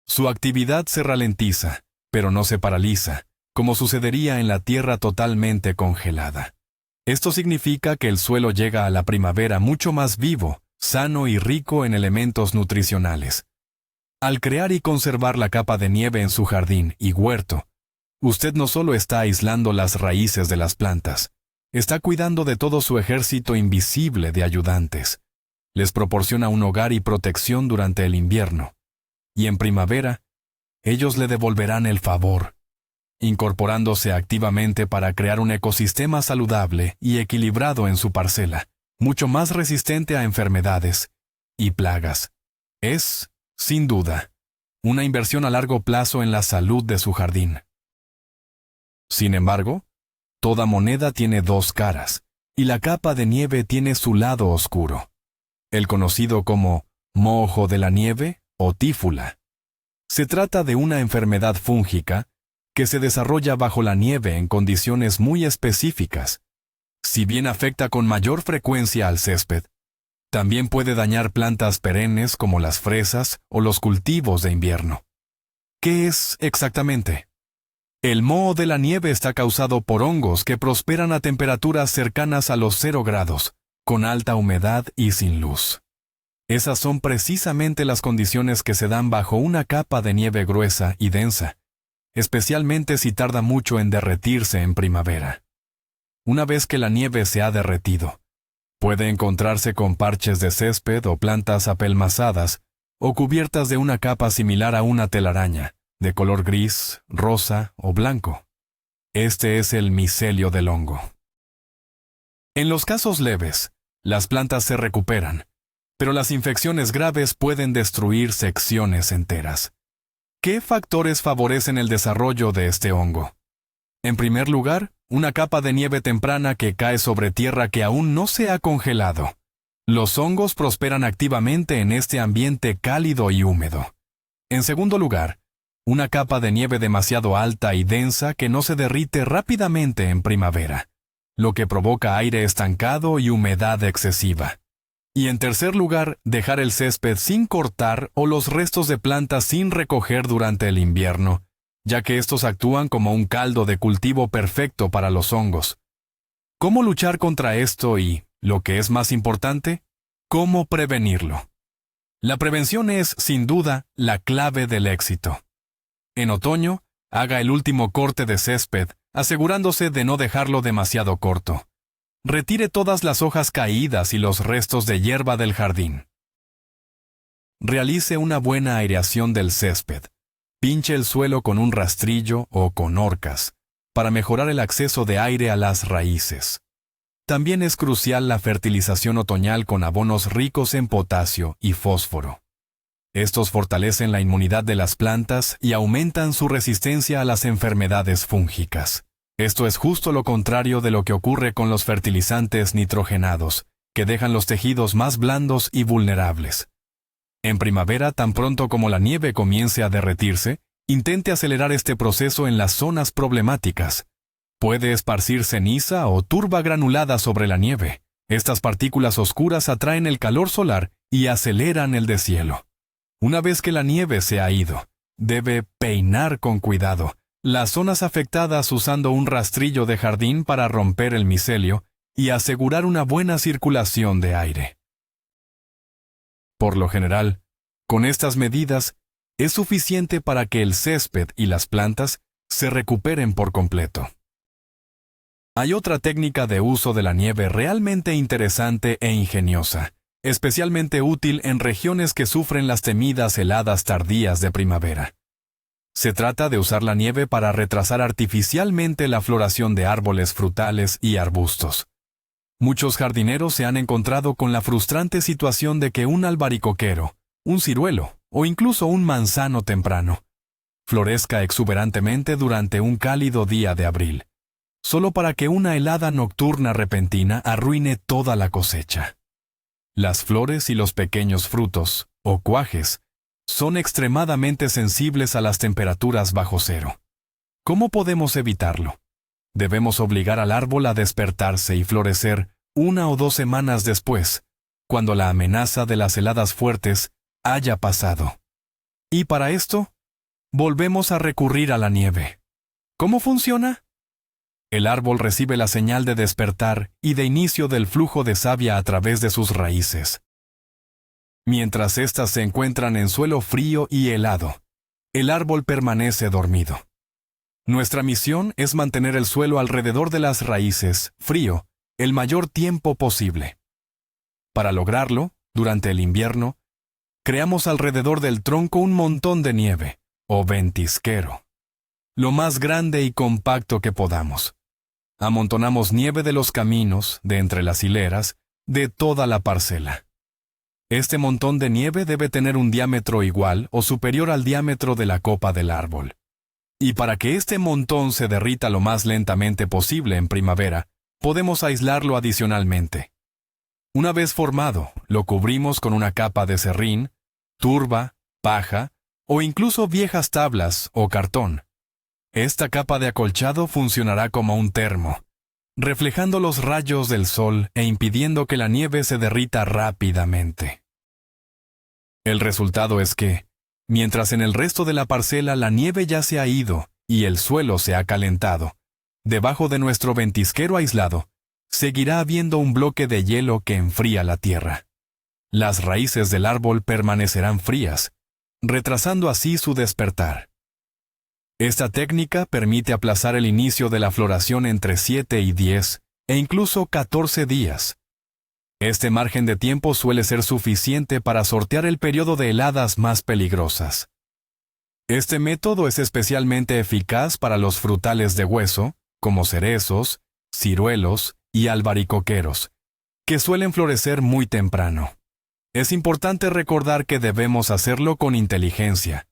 Su actividad se ralentiza, pero no se paraliza, como sucedería en la tierra totalmente congelada. Esto significa que el suelo llega a la primavera mucho más vivo, sano y rico en elementos nutricionales. Al crear y conservar la capa de nieve en su jardín y huerto, usted no solo está aislando las raíces de las plantas, está cuidando de todo su ejército invisible de ayudantes. Les proporciona un hogar y protección durante el invierno. Y en primavera, ellos le devolverán el favor, incorporándose activamente para crear un ecosistema saludable y equilibrado en su parcela, mucho más resistente a enfermedades y plagas. Es, sin duda, una inversión a largo plazo en la salud de su jardín. Sin embargo, toda moneda tiene dos caras, y la capa de nieve tiene su lado oscuro, el conocido como moho de la nieve o tífula. Se trata de una enfermedad fúngica que se desarrolla bajo la nieve en condiciones muy específicas. Si bien afecta con mayor frecuencia al césped, también puede dañar plantas perennes como las fresas o los cultivos de invierno. ¿Qué es exactamente? El moho de la nieve está causado por hongos que prosperan a temperaturas cercanas a los 0 grados, con alta humedad y sin luz. Esas son precisamente las condiciones que se dan bajo una capa de nieve gruesa y densa, especialmente si tarda mucho en derretirse en primavera. Una vez que la nieve se ha derretido, puede encontrarse con parches de césped o plantas apelmazadas o cubiertas de una capa similar a una telaraña, de color gris, rosa o blanco. Este es el micelio del hongo. En los casos leves, las plantas se recuperan, pero las infecciones graves pueden destruir secciones enteras. ¿Qué factores favorecen el desarrollo de este hongo? En primer lugar, una capa de nieve temprana que cae sobre tierra que aún no se ha congelado. Los hongos prosperan activamente en este ambiente cálido y húmedo. En segundo lugar, una capa de nieve demasiado alta y densa que no se derrite rápidamente en primavera, lo que provoca aire estancado y humedad excesiva. Y en tercer lugar, dejar el césped sin cortar o los restos de plantas sin recoger durante el invierno, ya que estos actúan como un caldo de cultivo perfecto para los hongos. ¿Cómo luchar contra esto y, lo que es más importante, cómo prevenirlo? La prevención es, sin duda, la clave del éxito. En otoño, haga el último corte de césped, asegurándose de no dejarlo demasiado corto. Retire todas las hojas caídas y los restos de hierba del jardín. Realice una buena aireación del césped. Pinche el suelo con un rastrillo o con horcas, para mejorar el acceso de aire a las raíces. También es crucial la fertilización otoñal con abonos ricos en potasio y fósforo. Estos fortalecen la inmunidad de las plantas y aumentan su resistencia a las enfermedades fúngicas. Esto es justo lo contrario de lo que ocurre con los fertilizantes nitrogenados, que dejan los tejidos más blandos y vulnerables. En primavera, tan pronto como la nieve comience a derretirse, intente acelerar este proceso en las zonas problemáticas. Puede esparcir ceniza o turba granulada sobre la nieve. Estas partículas oscuras atraen el calor solar y aceleran el deshielo. Una vez que la nieve se ha ido, debe peinar con cuidado las zonas afectadas usando un rastrillo de jardín para romper el micelio y asegurar una buena circulación de aire. Por lo general, con estas medidas, es suficiente para que el césped y las plantas se recuperen por completo. Hay otra técnica de uso de la nieve realmente interesante e ingeniosa, especialmente útil en regiones que sufren las temidas heladas tardías de primavera. Se trata de usar la nieve para retrasar artificialmente la floración de árboles frutales y arbustos. Muchos jardineros se han encontrado con la frustrante situación de que un albaricoquero, un ciruelo o incluso un manzano temprano florezca exuberantemente durante un cálido día de abril, solo para que una helada nocturna repentina arruine toda la cosecha. Las flores y los pequeños frutos, o cuajes, son extremadamente sensibles a las temperaturas bajo cero. ¿Cómo podemos evitarlo? Debemos obligar al árbol a despertarse y florecer 1 o 2 semanas después, cuando la amenaza de las heladas fuertes haya pasado. Y para esto, volvemos a recurrir a la nieve. ¿Cómo funciona? El árbol recibe la señal de despertar y de inicio del flujo de savia a través de sus raíces. Mientras éstas se encuentran en suelo frío y helado, el árbol permanece dormido. Nuestra misión es mantener el suelo alrededor de las raíces, frío, el mayor tiempo posible. Para lograrlo, durante el invierno, creamos alrededor del tronco un montón de nieve, o ventisquero, lo más grande y compacto que podamos. Amontonamos nieve de los caminos, de entre las hileras, de toda la parcela. Este montón de nieve debe tener un diámetro igual o superior al diámetro de la copa del árbol. Y para que este montón se derrita lo más lentamente posible en primavera, podemos aislarlo adicionalmente. Una vez formado, lo cubrimos con una capa de serrín, turba, paja o incluso viejas tablas o cartón. Esta capa de acolchado funcionará como un termo, reflejando los rayos del sol e impidiendo que la nieve se derrita rápidamente. El resultado es que, mientras en el resto de la parcela la nieve ya se ha ido y el suelo se ha calentado, debajo de nuestro ventisquero aislado, seguirá habiendo un bloque de hielo que enfría la tierra. Las raíces del árbol permanecerán frías, retrasando así su despertar. Esta técnica permite aplazar el inicio de la floración entre 7 y 10 e incluso 14 días. Este margen de tiempo suele ser suficiente para sortear el periodo de heladas más peligrosas. Este método es especialmente eficaz para los frutales de hueso, como cerezos, ciruelos y albaricoqueros, que suelen florecer muy temprano. Es importante recordar que debemos hacerlo con inteligencia.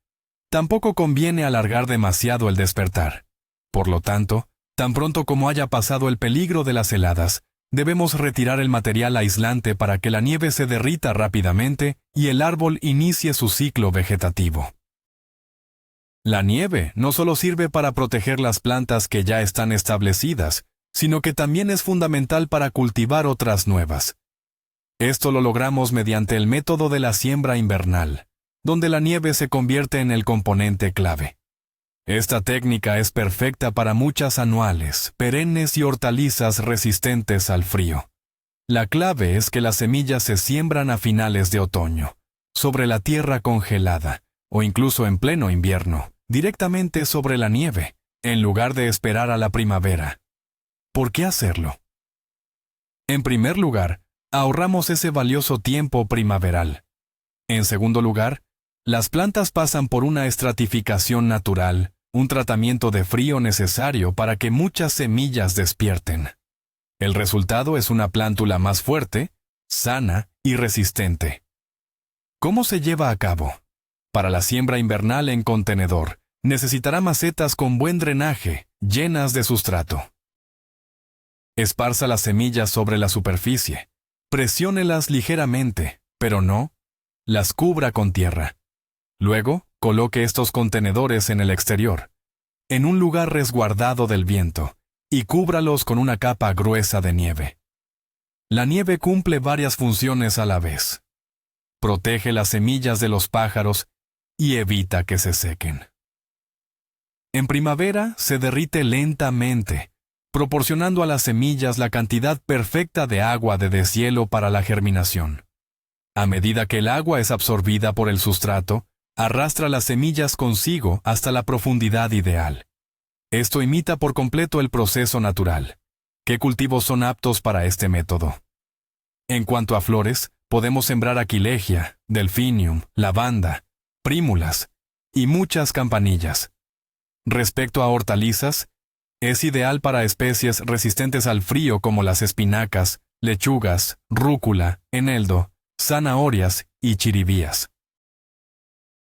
Tampoco conviene alargar demasiado el despertar. Por lo tanto, tan pronto como haya pasado el peligro de las heladas, debemos retirar el material aislante para que la nieve se derrita rápidamente y el árbol inicie su ciclo vegetativo. La nieve no solo sirve para proteger las plantas que ya están establecidas, sino que también es fundamental para cultivar otras nuevas. Esto lo logramos mediante el método de la siembra invernal, donde la nieve se convierte en el componente clave. Esta técnica es perfecta para muchas anuales, perennes y hortalizas resistentes al frío. La clave es que las semillas se siembran a finales de otoño, sobre la tierra congelada, o incluso en pleno invierno, directamente sobre la nieve, en lugar de esperar a la primavera. ¿Por qué hacerlo? En primer lugar, ahorramos ese valioso tiempo primaveral. En segundo lugar, las plantas pasan por una estratificación natural, un tratamiento de frío necesario para que muchas semillas despierten. El resultado es una plántula más fuerte, sana y resistente. ¿Cómo se lleva a cabo? Para la siembra invernal en contenedor, necesitará macetas con buen drenaje, llenas de sustrato. Esparza las semillas sobre la superficie. Presiónelas ligeramente, pero no las cubra con tierra. Luego, coloque estos contenedores en el exterior, en un lugar resguardado del viento, y cúbralos con una capa gruesa de nieve. La nieve cumple varias funciones a la vez. Protege las semillas de los pájaros y evita que se sequen. En primavera se derrite lentamente, proporcionando a las semillas la cantidad perfecta de agua de deshielo para la germinación. A medida que el agua es absorbida por el sustrato, arrastra las semillas consigo hasta la profundidad ideal. Esto imita por completo el proceso natural. ¿Qué cultivos son aptos para este método? En cuanto a flores, podemos sembrar aquilegia, delphinium, lavanda, prímulas y muchas campanillas. Respecto a hortalizas, es ideal para especies resistentes al frío como las espinacas, lechugas, rúcula, eneldo, zanahorias y chiribías.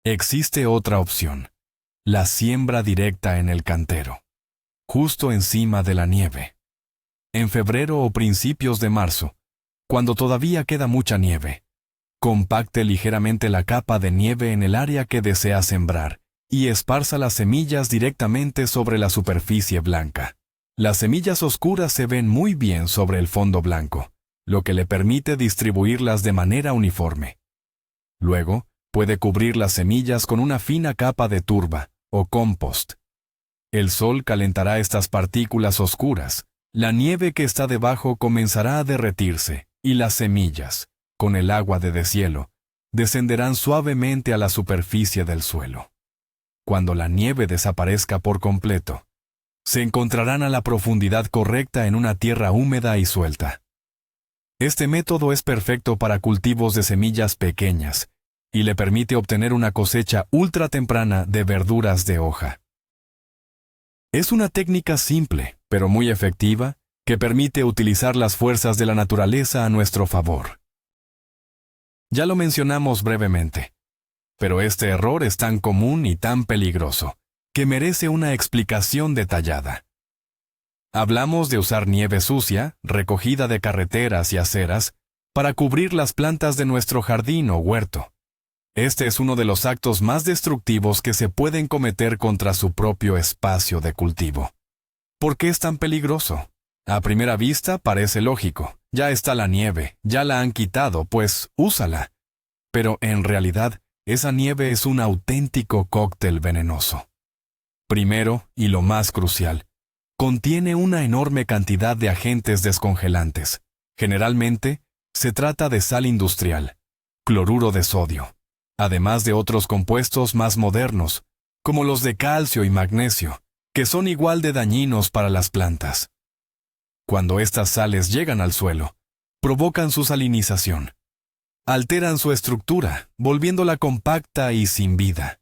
Existe otra opción, la siembra directa en el cantero, justo encima de la nieve. En febrero o principios de marzo, cuando todavía queda mucha nieve, compacte ligeramente la capa de nieve en el área que desea sembrar y esparza las semillas directamente sobre la superficie blanca. Las semillas oscuras se ven muy bien sobre el fondo blanco, lo que le permite distribuirlas de manera uniforme. Luego, puede cubrir las semillas con una fina capa de turba o compost. El sol calentará estas partículas oscuras, la nieve que está debajo comenzará a derretirse y las semillas, con el agua de deshielo, descenderán suavemente a la superficie del suelo. Cuando la nieve desaparezca por completo, se encontrarán a la profundidad correcta en una tierra húmeda y suelta. Este método es perfecto para cultivos de semillas pequeñas, y le permite obtener una cosecha ultra temprana de verduras de hoja. Es una técnica simple, pero muy efectiva, que permite utilizar las fuerzas de la naturaleza a nuestro favor. Ya lo mencionamos brevemente, pero este error es tan común y tan peligroso, que merece una explicación detallada. Hablamos de usar nieve sucia, recogida de carreteras y aceras, para cubrir las plantas de nuestro jardín o huerto. Este es uno de los actos más destructivos que se pueden cometer contra su propio espacio de cultivo. ¿Por qué es tan peligroso? A primera vista parece lógico. Ya está la nieve, ya la han quitado, pues úsala. Pero en realidad, esa nieve es un auténtico cóctel venenoso. Primero, y lo más crucial, contiene una enorme cantidad de agentes descongelantes. Generalmente, se trata de sal industrial, cloruro de sodio, además de otros compuestos más modernos, como los de calcio y magnesio, que son igual de dañinos para las plantas. Cuando estas sales llegan al suelo, provocan su salinización. Alteran su estructura, volviéndola compacta y sin vida.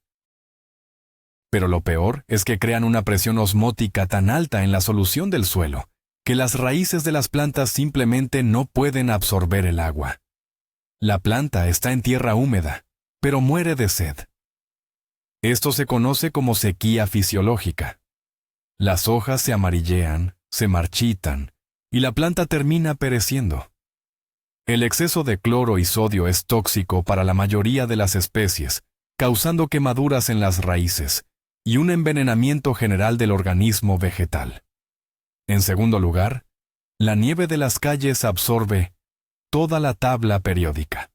Pero lo peor es que crean una presión osmótica tan alta en la solución del suelo, que las raíces de las plantas simplemente no pueden absorber el agua. La planta está en tierra húmeda, pero muere de sed. Esto se conoce como sequía fisiológica. Las hojas se amarillean, se marchitan, y la planta termina pereciendo. El exceso de cloro y sodio es tóxico para la mayoría de las especies, causando quemaduras en las raíces y un envenenamiento general del organismo vegetal. En segundo lugar, la nieve de las calles absorbe toda la tabla periódica,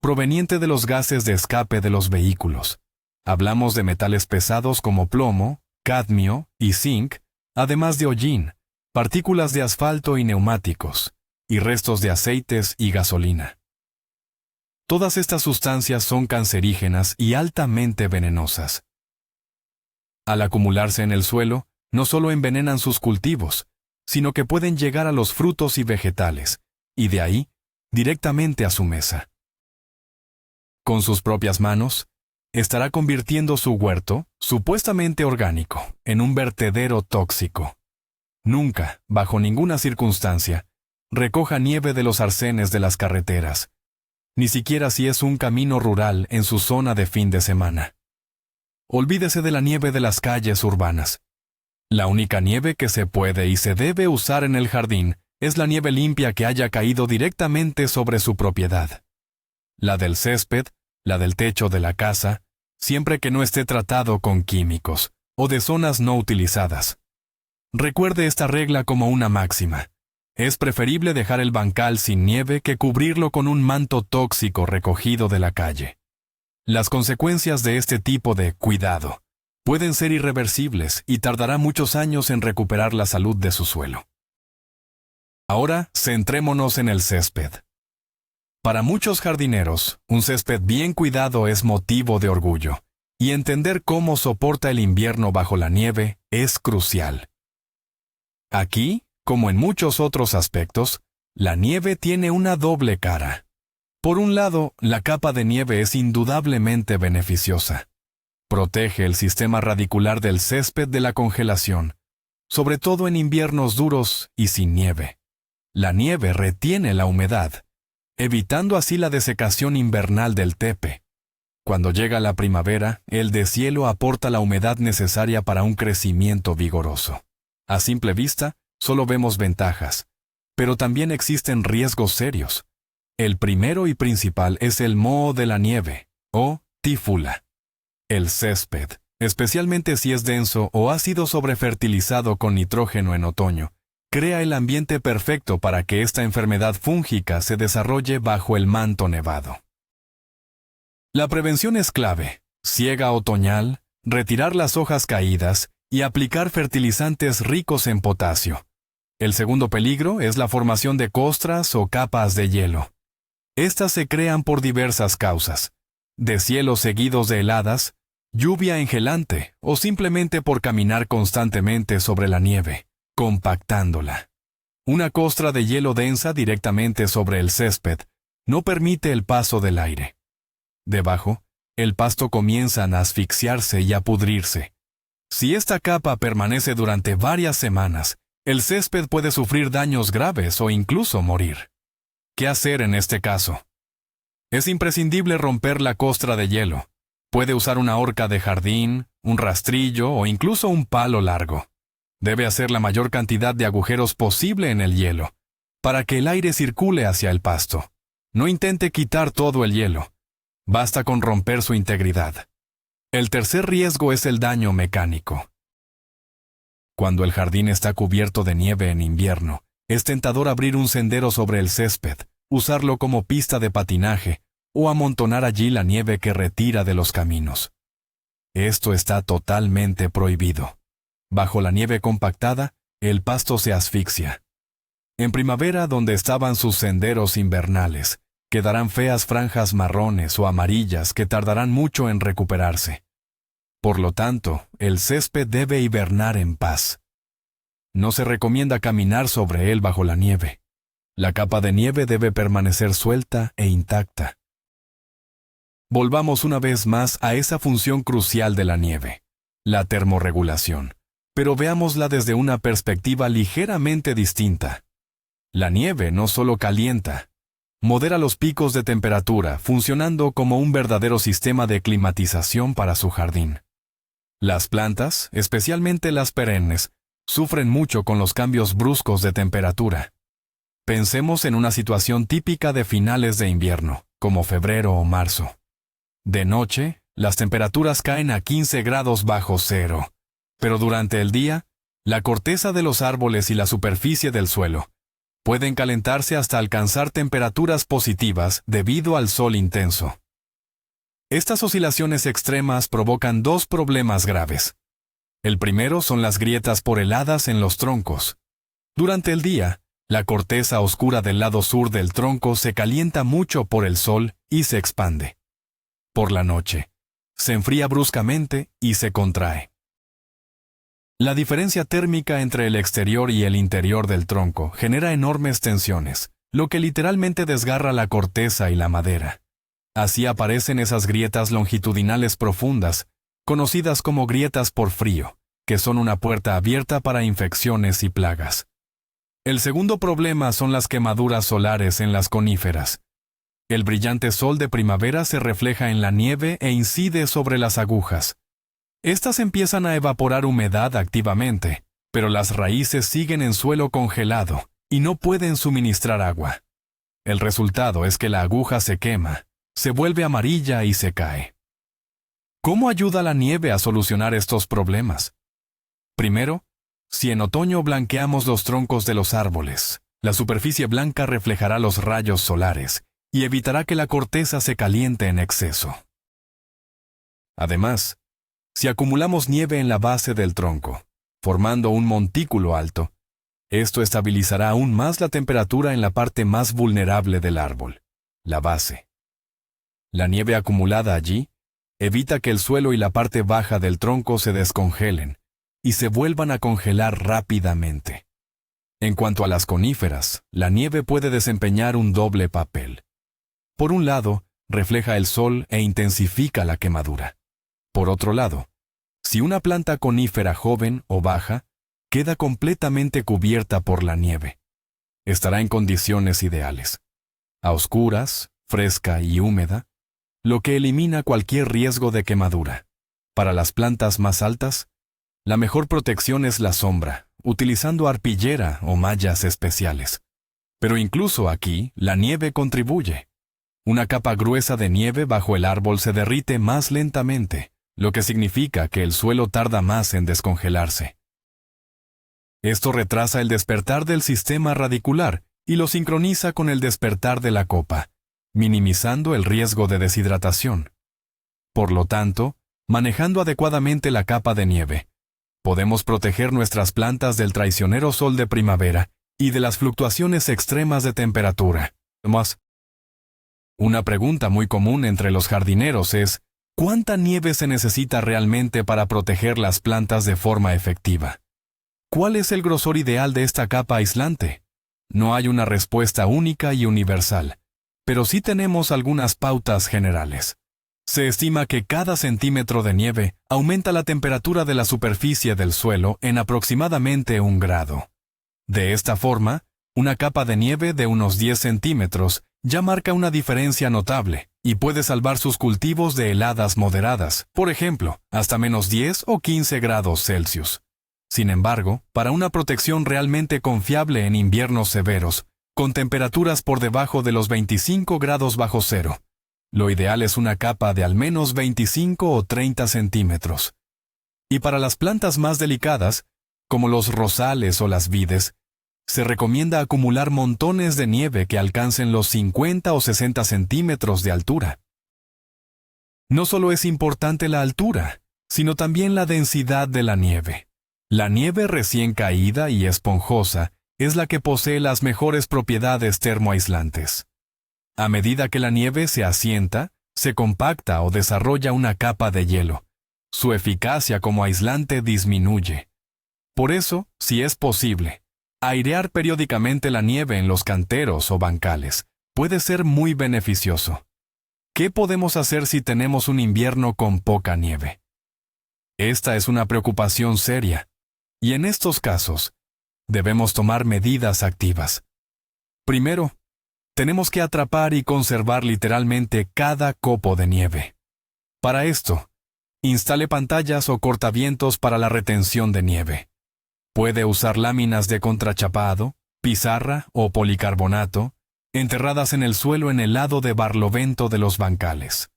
proveniente de los gases de escape de los vehículos. Hablamos de metales pesados como plomo, cadmio y zinc, además de hollín, partículas de asfalto y neumáticos, y restos de aceites y gasolina. Todas estas sustancias son cancerígenas y altamente venenosas. Al acumularse en el suelo, no solo envenenan sus cultivos, sino que pueden llegar a los frutos y vegetales, y de ahí, directamente a su mesa. Con sus propias manos, estará convirtiendo su huerto, supuestamente orgánico, en un vertedero tóxico. Nunca, bajo ninguna circunstancia, recoja nieve de los arcenes de las carreteras, ni siquiera si es un camino rural en su zona de fin de semana. Olvídese de la nieve de las calles urbanas. La única nieve que se puede y se debe usar en el jardín es la nieve limpia que haya caído directamente sobre su propiedad. La del césped, la del techo de la casa, siempre que no esté tratado con químicos, o de zonas no utilizadas. Recuerde esta regla como una máxima. Es preferible dejar el bancal sin nieve que cubrirlo con un manto tóxico recogido de la calle. Las consecuencias de este tipo de cuidado pueden ser irreversibles y tardará muchos años en recuperar la salud de su suelo. Ahora, centrémonos en el césped. Para muchos jardineros, un césped bien cuidado es motivo de orgullo, y entender cómo soporta el invierno bajo la nieve es crucial. Aquí, como en muchos otros aspectos, la nieve tiene una doble cara. Por un lado, la capa de nieve es indudablemente beneficiosa. Protege el sistema radicular del césped de la congelación, sobre todo en inviernos duros y sin nieve. La nieve retiene la humedad, evitando así la desecación invernal del tepe. Cuando llega la primavera, el deshielo aporta la humedad necesaria para un crecimiento vigoroso. A simple vista, solo vemos ventajas, pero también existen riesgos serios. El primero y principal es el moho de la nieve, o tífula. El césped, especialmente si es denso o ha sido sobrefertilizado con nitrógeno en otoño, crea el ambiente perfecto para que esta enfermedad fúngica se desarrolle bajo el manto nevado. La prevención es clave: siega otoñal, retirar las hojas caídas y aplicar fertilizantes ricos en potasio. El segundo peligro es la formación de costras o capas de hielo. Estas se crean por diversas causas: deshielos seguidos de heladas, lluvia engelante o simplemente por caminar constantemente sobre la nieve, compactándola. Una costra de hielo densa directamente sobre el césped no permite el paso del aire. Debajo, el pasto comienza a asfixiarse y a pudrirse. Si esta capa permanece durante varias semanas, el césped puede sufrir daños graves o incluso morir. ¿Qué hacer en este caso? Es imprescindible romper la costra de hielo. Puede usar una horca de jardín, un rastrillo o incluso un palo largo. Debe hacer la mayor cantidad de agujeros posible en el hielo, para que el aire circule hacia el pasto. No intente quitar todo el hielo. Basta con romper su integridad. El tercer riesgo es el daño mecánico. Cuando el jardín está cubierto de nieve en invierno, es tentador abrir un sendero sobre el césped, usarlo como pista de patinaje o amontonar allí la nieve que retira de los caminos. Esto está totalmente prohibido. Bajo la nieve compactada, el pasto se asfixia. En primavera, donde estaban sus senderos invernales, quedarán feas franjas marrones o amarillas que tardarán mucho en recuperarse. Por lo tanto, el césped debe hibernar en paz. No se recomienda caminar sobre él bajo la nieve. La capa de nieve debe permanecer suelta e intacta. Volvamos una vez más a esa función crucial de la nieve, la termorregulación, pero veámosla desde una perspectiva ligeramente distinta. La nieve no solo calienta, modera los picos de temperatura, funcionando como un verdadero sistema de climatización para su jardín. Las plantas, especialmente las perennes, sufren mucho con los cambios bruscos de temperatura. Pensemos en una situación típica de finales de invierno, como febrero o marzo. De noche, las temperaturas caen a 15 grados bajo cero, pero durante el día, la corteza de los árboles y la superficie del suelo pueden calentarse hasta alcanzar temperaturas positivas debido al sol intenso. Estas oscilaciones extremas provocan dos problemas graves. El primero son las grietas por heladas en los troncos. Durante el día, la corteza oscura del lado sur del tronco se calienta mucho por el sol y se expande. Por la noche, se enfría bruscamente y se contrae. La diferencia térmica entre el exterior y el interior del tronco genera enormes tensiones, lo que literalmente desgarra la corteza y la madera. Así aparecen esas grietas longitudinales profundas, conocidas como grietas por frío, que son una puerta abierta para infecciones y plagas. El segundo problema son las quemaduras solares en las coníferas. El brillante sol de primavera se refleja en la nieve e incide sobre las agujas. Estas empiezan a evaporar humedad activamente, pero las raíces siguen en suelo congelado y no pueden suministrar agua. El resultado es que la aguja se quema, se vuelve amarilla y se cae. ¿Cómo ayuda la nieve a solucionar estos problemas? Primero, si en otoño blanqueamos los troncos de los árboles, la superficie blanca reflejará los rayos solares y evitará que la corteza se caliente en exceso. Además, si acumulamos nieve en la base del tronco, formando un montículo alto, esto estabilizará aún más la temperatura en la parte más vulnerable del árbol, la base. La nieve acumulada allí evita que el suelo y la parte baja del tronco se descongelen y se vuelvan a congelar rápidamente. En cuanto a las coníferas, la nieve puede desempeñar un doble papel. Por un lado, refleja el sol e intensifica la quemadura. Por otro lado, si una planta conífera joven o baja, queda completamente cubierta por la nieve. Estará en condiciones ideales. A oscuras, fresca y húmeda, lo que elimina cualquier riesgo de quemadura. Para las plantas más altas, la mejor protección es la sombra, utilizando arpillera o mallas especiales. Pero incluso aquí, la nieve contribuye. Una capa gruesa de nieve bajo el árbol se derrite más lentamente, lo que significa que el suelo tarda más en descongelarse. Esto retrasa el despertar del sistema radicular y lo sincroniza con el despertar de la copa, minimizando el riesgo de deshidratación. Por lo tanto, manejando adecuadamente la capa de nieve, podemos proteger nuestras plantas del traicionero sol de primavera y de las fluctuaciones extremas de temperatura. Una pregunta muy común entre los jardineros es, ¿cuánta nieve se necesita realmente para proteger las plantas de forma efectiva? ¿Cuál es el grosor ideal de esta capa aislante? No hay una respuesta única y universal, pero sí tenemos algunas pautas generales. Se estima que cada centímetro de nieve aumenta la temperatura de la superficie del suelo en aproximadamente 1 grado. De esta forma, una capa de nieve de unos 10 centímetros ya marca una diferencia notable y puede salvar sus cultivos de heladas moderadas, por ejemplo, hasta menos 10 o 15 grados Celsius. Sin embargo, para una protección realmente confiable en inviernos severos, con temperaturas por debajo de los 25 grados bajo cero, lo ideal es una capa de al menos 25 o 30 centímetros. Y para las plantas más delicadas, como los rosales o las vides, se recomienda acumular montones de nieve que alcancen los 50 o 60 centímetros de altura. No solo es importante la altura, sino también la densidad de la nieve. La nieve recién caída y esponjosa es la que posee las mejores propiedades termoaislantes. A medida que la nieve se asienta, se compacta o desarrolla una capa de hielo. Su eficacia como aislante disminuye. Por eso, si es posible, airear periódicamente la nieve en los canteros o bancales puede ser muy beneficioso. ¿Qué podemos hacer si tenemos un invierno con poca nieve? Esta es una preocupación seria, y en estos casos, debemos tomar medidas activas. Primero, tenemos que atrapar y conservar literalmente cada copo de nieve. Para esto, instale pantallas o cortavientos para la retención de nieve. Puede usar láminas de contrachapado, pizarra o policarbonato, enterradas en el suelo en el lado de barlovento de los bancales.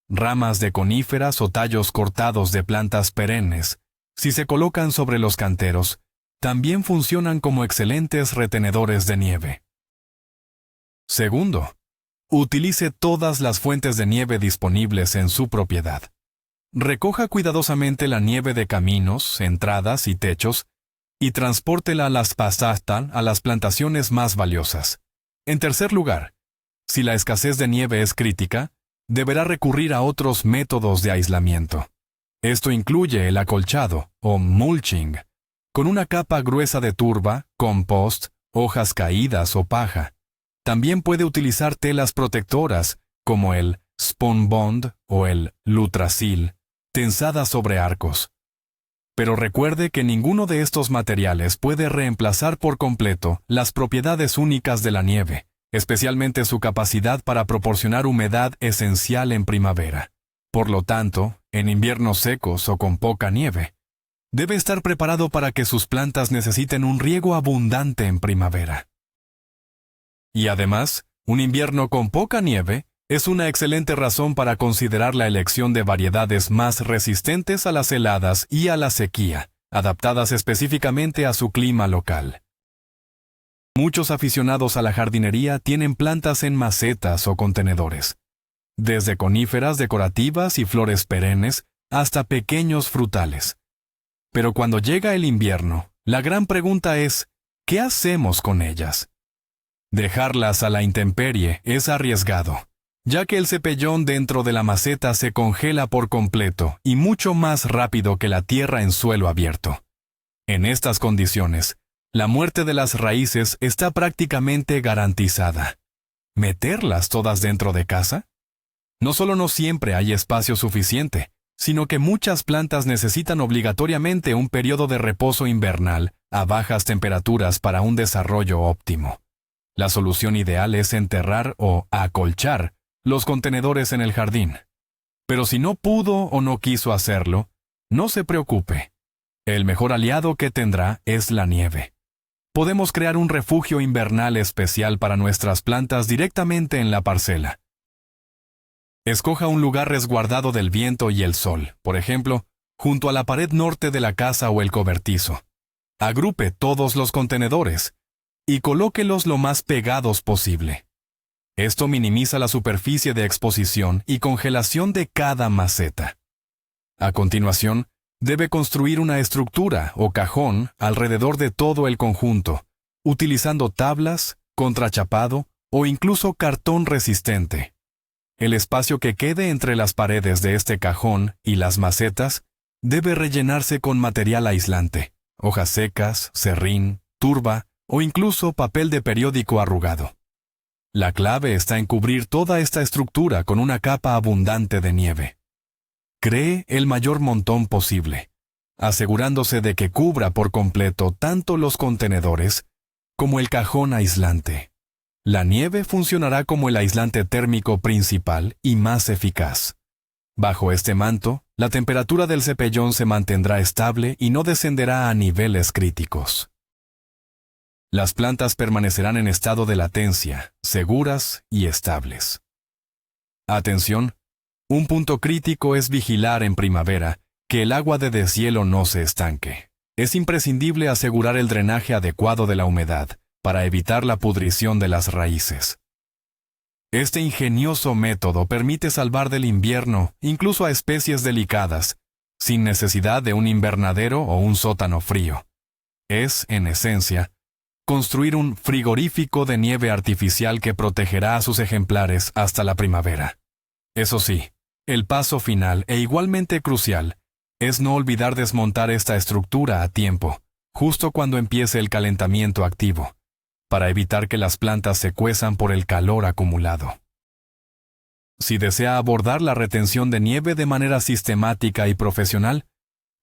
Ramas de coníferas o tallos cortados de plantas perennes, si se colocan sobre los canteros, también funcionan como excelentes retenedores de nieve. Segundo, utilice todas las fuentes de nieve disponibles en su propiedad. Recoja cuidadosamente la nieve de caminos, entradas y techos y transpórtela a las pasastas, a las plantaciones más valiosas. En tercer lugar, si la escasez de nieve es crítica, deberá recurrir a otros métodos de aislamiento. Esto incluye el acolchado o mulching, con una capa gruesa de turba, compost, hojas caídas o paja. También puede utilizar telas protectoras, como el Spunbond o el Lutracil, tensadas sobre arcos. Pero recuerde que ninguno de estos materiales puede reemplazar por completo las propiedades únicas de la nieve, especialmente su capacidad para proporcionar humedad esencial en primavera. Por lo tanto, en inviernos secos o con poca nieve, debe estar preparado para que sus plantas necesiten un riego abundante en primavera. Y además, un invierno con poca nieve es una excelente razón para considerar la elección de variedades más resistentes a las heladas y a la sequía, adaptadas específicamente a su clima local. Muchos aficionados a la jardinería tienen plantas en macetas o contenedores, desde coníferas decorativas y flores perennes hasta pequeños frutales. Pero cuando llega el invierno, la gran pregunta es, ¿qué hacemos con ellas? Dejarlas a la intemperie es arriesgado, ya que el cepellón dentro de la maceta se congela por completo y mucho más rápido que la tierra en suelo abierto. En estas condiciones, la muerte de las raíces está prácticamente garantizada. ¿Meterlas todas dentro de casa? No solo no siempre hay espacio suficiente, sino que muchas plantas necesitan obligatoriamente un periodo de reposo invernal a bajas temperaturas para un desarrollo óptimo. La solución ideal es enterrar o acolchar los contenedores en el jardín. Pero si no pudo o no quiso hacerlo, no se preocupe. El mejor aliado que tendrá es la nieve. Podemos crear un refugio invernal especial para nuestras plantas directamente en la parcela. Escoja un lugar resguardado del viento y el sol, por ejemplo, junto a la pared norte de la casa o el cobertizo. Agrupe todos los contenedores y colóquelos lo más pegados posible. Esto minimiza la superficie de exposición y congelación de cada maceta. A continuación, debe construir una estructura o cajón alrededor de todo el conjunto, utilizando tablas, contrachapado o incluso cartón resistente. El espacio que quede entre las paredes de este cajón y las macetas debe rellenarse con material aislante, hojas secas, serrín, turba o incluso papel de periódico arrugado. La clave está en cubrir toda esta estructura con una capa abundante de nieve. Cree el mayor montón posible, asegurándose de que cubra por completo tanto los contenedores como el cajón aislante. La nieve funcionará como el aislante térmico principal y más eficaz. Bajo este manto, la temperatura del cepellón se mantendrá estable y no descenderá a niveles críticos. Las plantas permanecerán en estado de latencia, seguras y estables. Atención, un punto crítico es vigilar en primavera que el agua de deshielo no se estanque. Es imprescindible asegurar el drenaje adecuado de la humedad para evitar la pudrición de las raíces. Este ingenioso método permite salvar del invierno incluso a especies delicadas, sin necesidad de un invernadero o un sótano frío. Es, en esencia, construir un frigorífico de nieve artificial que protegerá a sus ejemplares hasta la primavera. Eso sí, el paso final e igualmente crucial es no olvidar desmontar esta estructura a tiempo, justo cuando empiece el calentamiento activo, para evitar que las plantas se cuezan por el calor acumulado. Si desea abordar la retención de nieve de manera sistemática y profesional,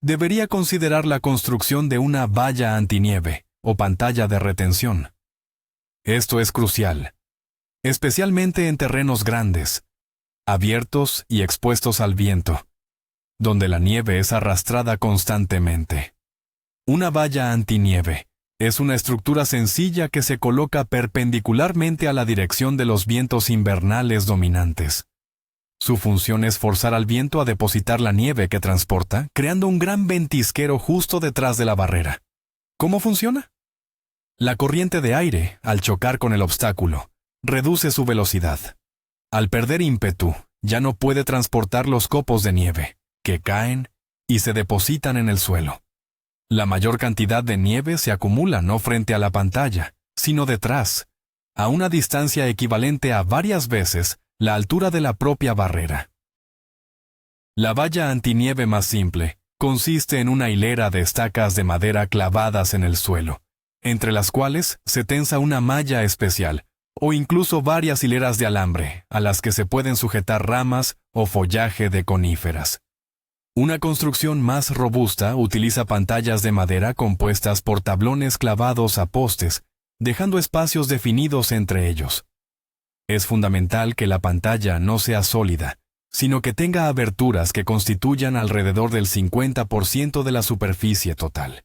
debería considerar la construcción de una valla antinieve o pantalla de retención. Esto es crucial, especialmente en terrenos grandes, abiertos y expuestos al viento, donde la nieve es arrastrada constantemente. Una valla antinieve es una estructura sencilla que se coloca perpendicularmente a la dirección de los vientos invernales dominantes. Su función es forzar al viento a depositar la nieve que transporta, creando un gran ventisquero justo detrás de la barrera. ¿Cómo funciona? La corriente de aire, al chocar con el obstáculo, reduce su velocidad. Al perder ímpetu, ya no puede transportar los copos de nieve, que caen y se depositan en el suelo. La mayor cantidad de nieve se acumula no frente a la pantalla, sino detrás, a una distancia equivalente a varias veces la altura de la propia barrera. La valla antinieve más simple consiste en una hilera de estacas de madera clavadas en el suelo, entre las cuales se tensa una malla especial, o incluso varias hileras de alambre, a las que se pueden sujetar ramas o follaje de coníferas. Una construcción más robusta utiliza pantallas de madera compuestas por tablones clavados a postes, dejando espacios definidos entre ellos. Es fundamental que la pantalla no sea sólida, sino que tenga aberturas que constituyan alrededor del 50% de la superficie total.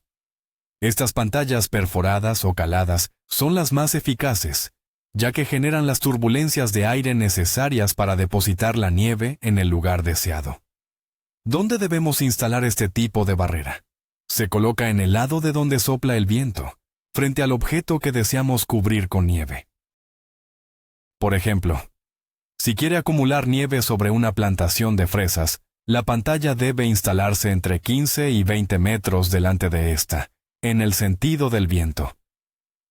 Estas pantallas perforadas o caladas son las más eficaces, ya que generan las turbulencias de aire necesarias para depositar la nieve en el lugar deseado. ¿Dónde debemos instalar este tipo de barrera? Se coloca en el lado de donde sopla el viento, frente al objeto que deseamos cubrir con nieve. Por ejemplo, si quiere acumular nieve sobre una plantación de fresas, la pantalla debe instalarse entre 15 y 20 metros delante de esta, en el sentido del viento.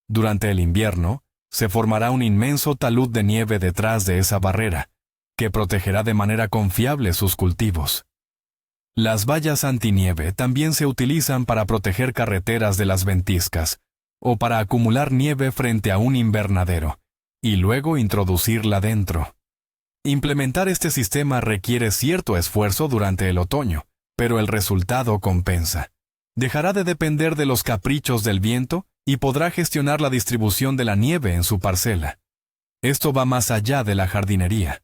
Durante el invierno, se formará un inmenso talud de nieve detrás de esa barrera, que protegerá de manera confiable sus cultivos. Las vallas antinieve también se utilizan para proteger carreteras de las ventiscas, o para acumular nieve frente a un invernadero, y luego introducirla dentro. Implementar este sistema requiere cierto esfuerzo durante el otoño, pero el resultado compensa. Dejará de depender de los caprichos del viento y podrá gestionar la distribución de la nieve en su parcela. Esto va más allá de la jardinería.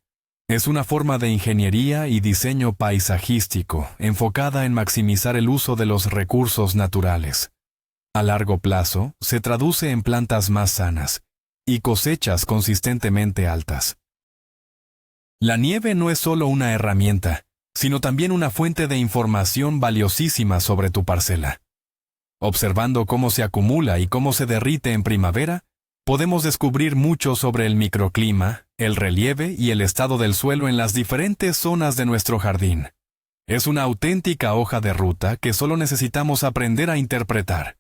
Es una forma de ingeniería y diseño paisajístico enfocada en maximizar el uso de los recursos naturales. A largo plazo, se traduce en plantas más sanas y cosechas consistentemente altas. La nieve no es solo una herramienta, sino también una fuente de información valiosísima sobre tu parcela. Observando cómo se acumula y cómo se derrite en primavera, podemos descubrir mucho sobre el microclima, el relieve y el estado del suelo en las diferentes zonas de nuestro jardín. Es una auténtica hoja de ruta que solo necesitamos aprender a interpretar.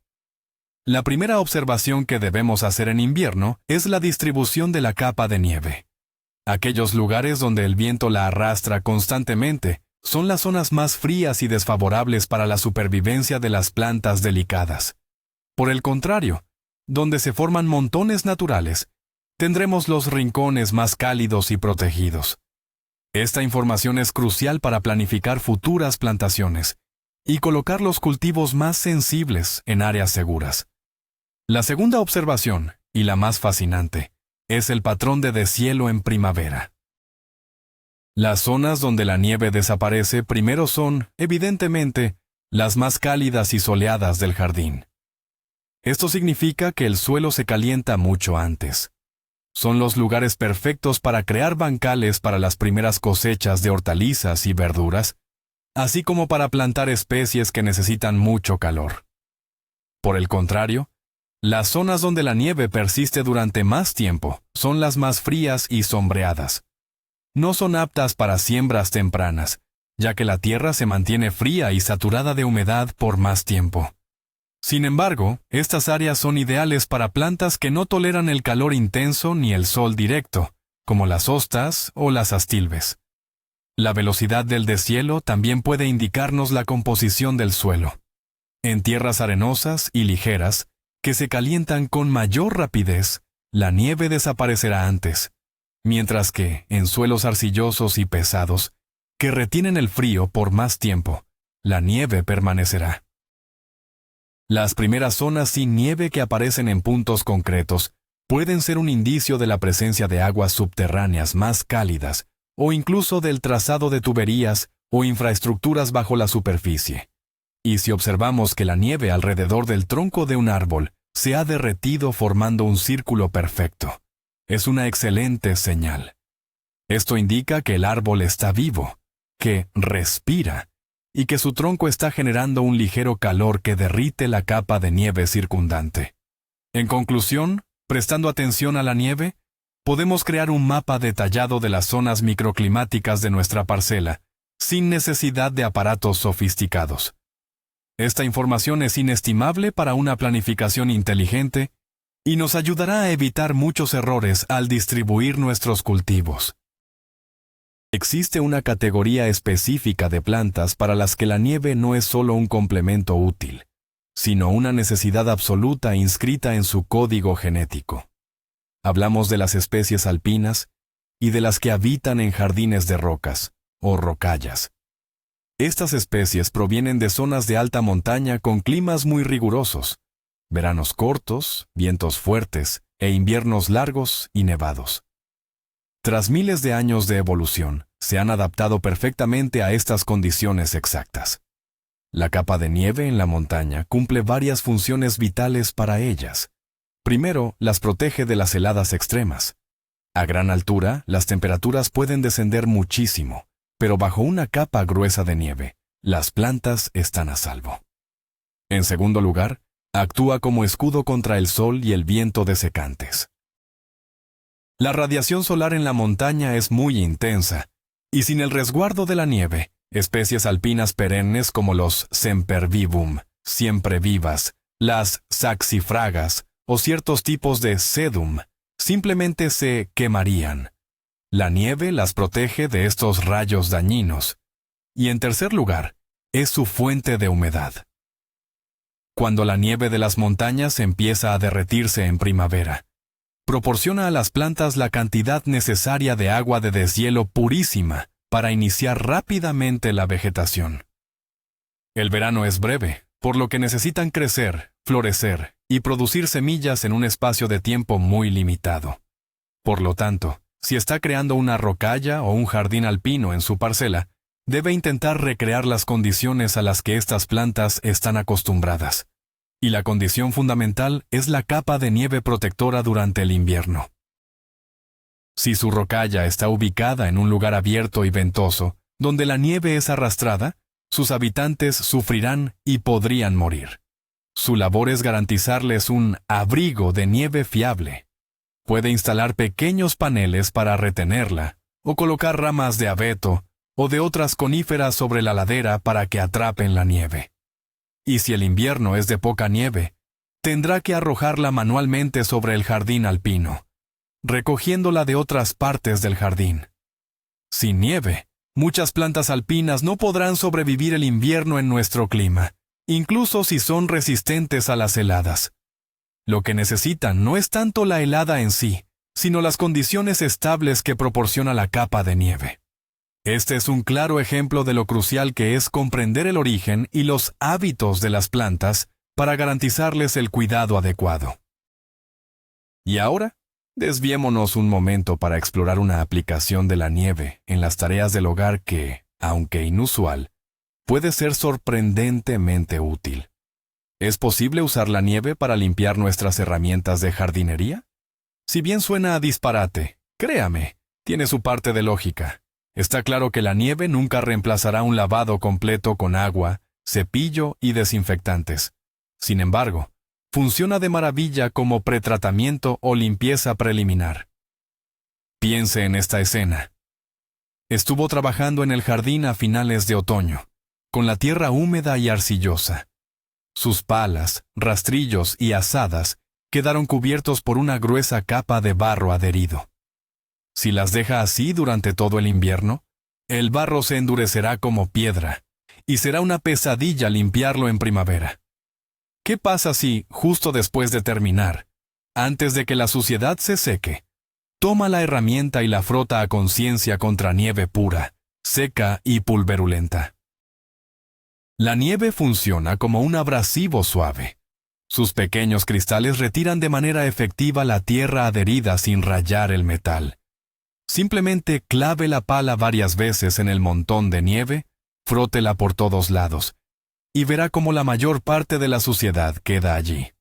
La primera observación que debemos hacer en invierno es la distribución de la capa de nieve. Aquellos lugares donde el viento la arrastra constantemente son las zonas más frías y desfavorables para la supervivencia de las plantas delicadas. Por el contrario, donde se forman montones naturales, tendremos los rincones más cálidos y protegidos. Esta información es crucial para planificar futuras plantaciones y colocar los cultivos más sensibles en áreas seguras. La segunda observación, y la más fascinante, es el patrón de deshielo en primavera. Las zonas donde la nieve desaparece primero son, evidentemente, las más cálidas y soleadas del jardín. Esto significa que el suelo se calienta mucho antes. Son los lugares perfectos para crear bancales para las primeras cosechas de hortalizas y verduras, así como para plantar especies que necesitan mucho calor. Por el contrario, las zonas donde la nieve persiste durante más tiempo son las más frías y sombreadas. No son aptas para siembras tempranas, ya que la tierra se mantiene fría y saturada de humedad por más tiempo. Sin embargo, estas áreas son ideales para plantas que no toleran el calor intenso ni el sol directo, como las hostas o las astilbes. La velocidad del deshielo también puede indicarnos la composición del suelo. En tierras arenosas y ligeras, que se calientan con mayor rapidez, la nieve desaparecerá antes, mientras que, en suelos arcillosos y pesados, que retienen el frío por más tiempo, la nieve permanecerá. Las primeras zonas sin nieve que aparecen en puntos concretos pueden ser un indicio de la presencia de aguas subterráneas más cálidas o incluso del trazado de tuberías o infraestructuras bajo la superficie. Y si observamos que la nieve alrededor del tronco de un árbol se ha derretido formando un círculo perfecto, es una excelente señal. Esto indica que el árbol está vivo, que respira, y que su tronco está generando un ligero calor que derrite la capa de nieve circundante. En conclusión, prestando atención a la nieve, podemos crear un mapa detallado de las zonas microclimáticas de nuestra parcela, sin necesidad de aparatos sofisticados. Esta información es inestimable para una planificación inteligente y nos ayudará a evitar muchos errores al distribuir nuestros cultivos. Existe una categoría específica de plantas para las que la nieve no es solo un complemento útil, sino una necesidad absoluta inscrita en su código genético. Hablamos de las especies alpinas y de las que habitan en jardines de rocas, o rocallas. Estas especies provienen de zonas de alta montaña con climas muy rigurosos, veranos cortos, vientos fuertes e inviernos largos y nevados. Tras miles de años de evolución, se han adaptado perfectamente a estas condiciones exactas. La capa de nieve en la montaña cumple varias funciones vitales para ellas. Primero, las protege de las heladas extremas. A gran altura, las temperaturas pueden descender muchísimo, pero bajo una capa gruesa de nieve, las plantas están a salvo. En segundo lugar, actúa como escudo contra el sol y el viento desecantes. La radiación solar en la montaña es muy intensa, y sin el resguardo de la nieve, especies alpinas perennes como los sempervivum, siempre vivas, las saxifragas o ciertos tipos de sedum, simplemente se quemarían. La nieve las protege de estos rayos dañinos. Y en tercer lugar, es su fuente de humedad. Cuando la nieve de las montañas empieza a derretirse en primavera, proporciona a las plantas la cantidad necesaria de agua de deshielo purísima para iniciar rápidamente la vegetación. El verano es breve, por lo que necesitan crecer, florecer y producir semillas en un espacio de tiempo muy limitado. Por lo tanto, si está creando una rocalla o un jardín alpino en su parcela, debe intentar recrear las condiciones a las que estas plantas están acostumbradas. Y la condición fundamental es la capa de nieve protectora durante el invierno. Si su rocalla está ubicada en un lugar abierto y ventoso, donde la nieve es arrastrada, sus habitantes sufrirán y podrían morir. Su labor es garantizarles un abrigo de nieve fiable. Puede instalar pequeños paneles para retenerla, o colocar ramas de abeto o de otras coníferas sobre la ladera para que atrapen la nieve. Y si el invierno es de poca nieve, tendrá que arrojarla manualmente sobre el jardín alpino, recogiéndola de otras partes del jardín. Sin nieve, muchas plantas alpinas no podrán sobrevivir el invierno en nuestro clima, incluso si son resistentes a las heladas. Lo que necesitan no es tanto la helada en sí, sino las condiciones estables que proporciona la capa de nieve. Este es un claro ejemplo de lo crucial que es comprender el origen y los hábitos de las plantas para garantizarles el cuidado adecuado. Y ahora, desviémonos un momento para explorar una aplicación de la nieve en las tareas del hogar que, aunque inusual, puede ser sorprendentemente útil. ¿Es posible usar la nieve para limpiar nuestras herramientas de jardinería? Si bien suena a disparate, créame, tiene su parte de lógica. Está claro que la nieve nunca reemplazará un lavado completo con agua, cepillo y desinfectantes. Sin embargo, funciona de maravilla como pretratamiento o limpieza preliminar. Piense en esta escena. Estuvo trabajando en el jardín a finales de otoño, con la tierra húmeda y arcillosa. Sus palas, rastrillos y azadas quedaron cubiertos por una gruesa capa de barro adherido. Si las deja así durante todo el invierno, el barro se endurecerá como piedra, y será una pesadilla limpiarlo en primavera. ¿Qué pasa si, justo después de terminar, antes de que la suciedad se seque, toma la herramienta y la frota a conciencia contra nieve pura, seca y pulverulenta? La nieve funciona como un abrasivo suave. Sus pequeños cristales retiran de manera efectiva la tierra adherida sin rayar el metal. Simplemente clave la pala varias veces en el montón de nieve, frótela por todos lados, y verá cómo la mayor parte de la suciedad queda allí.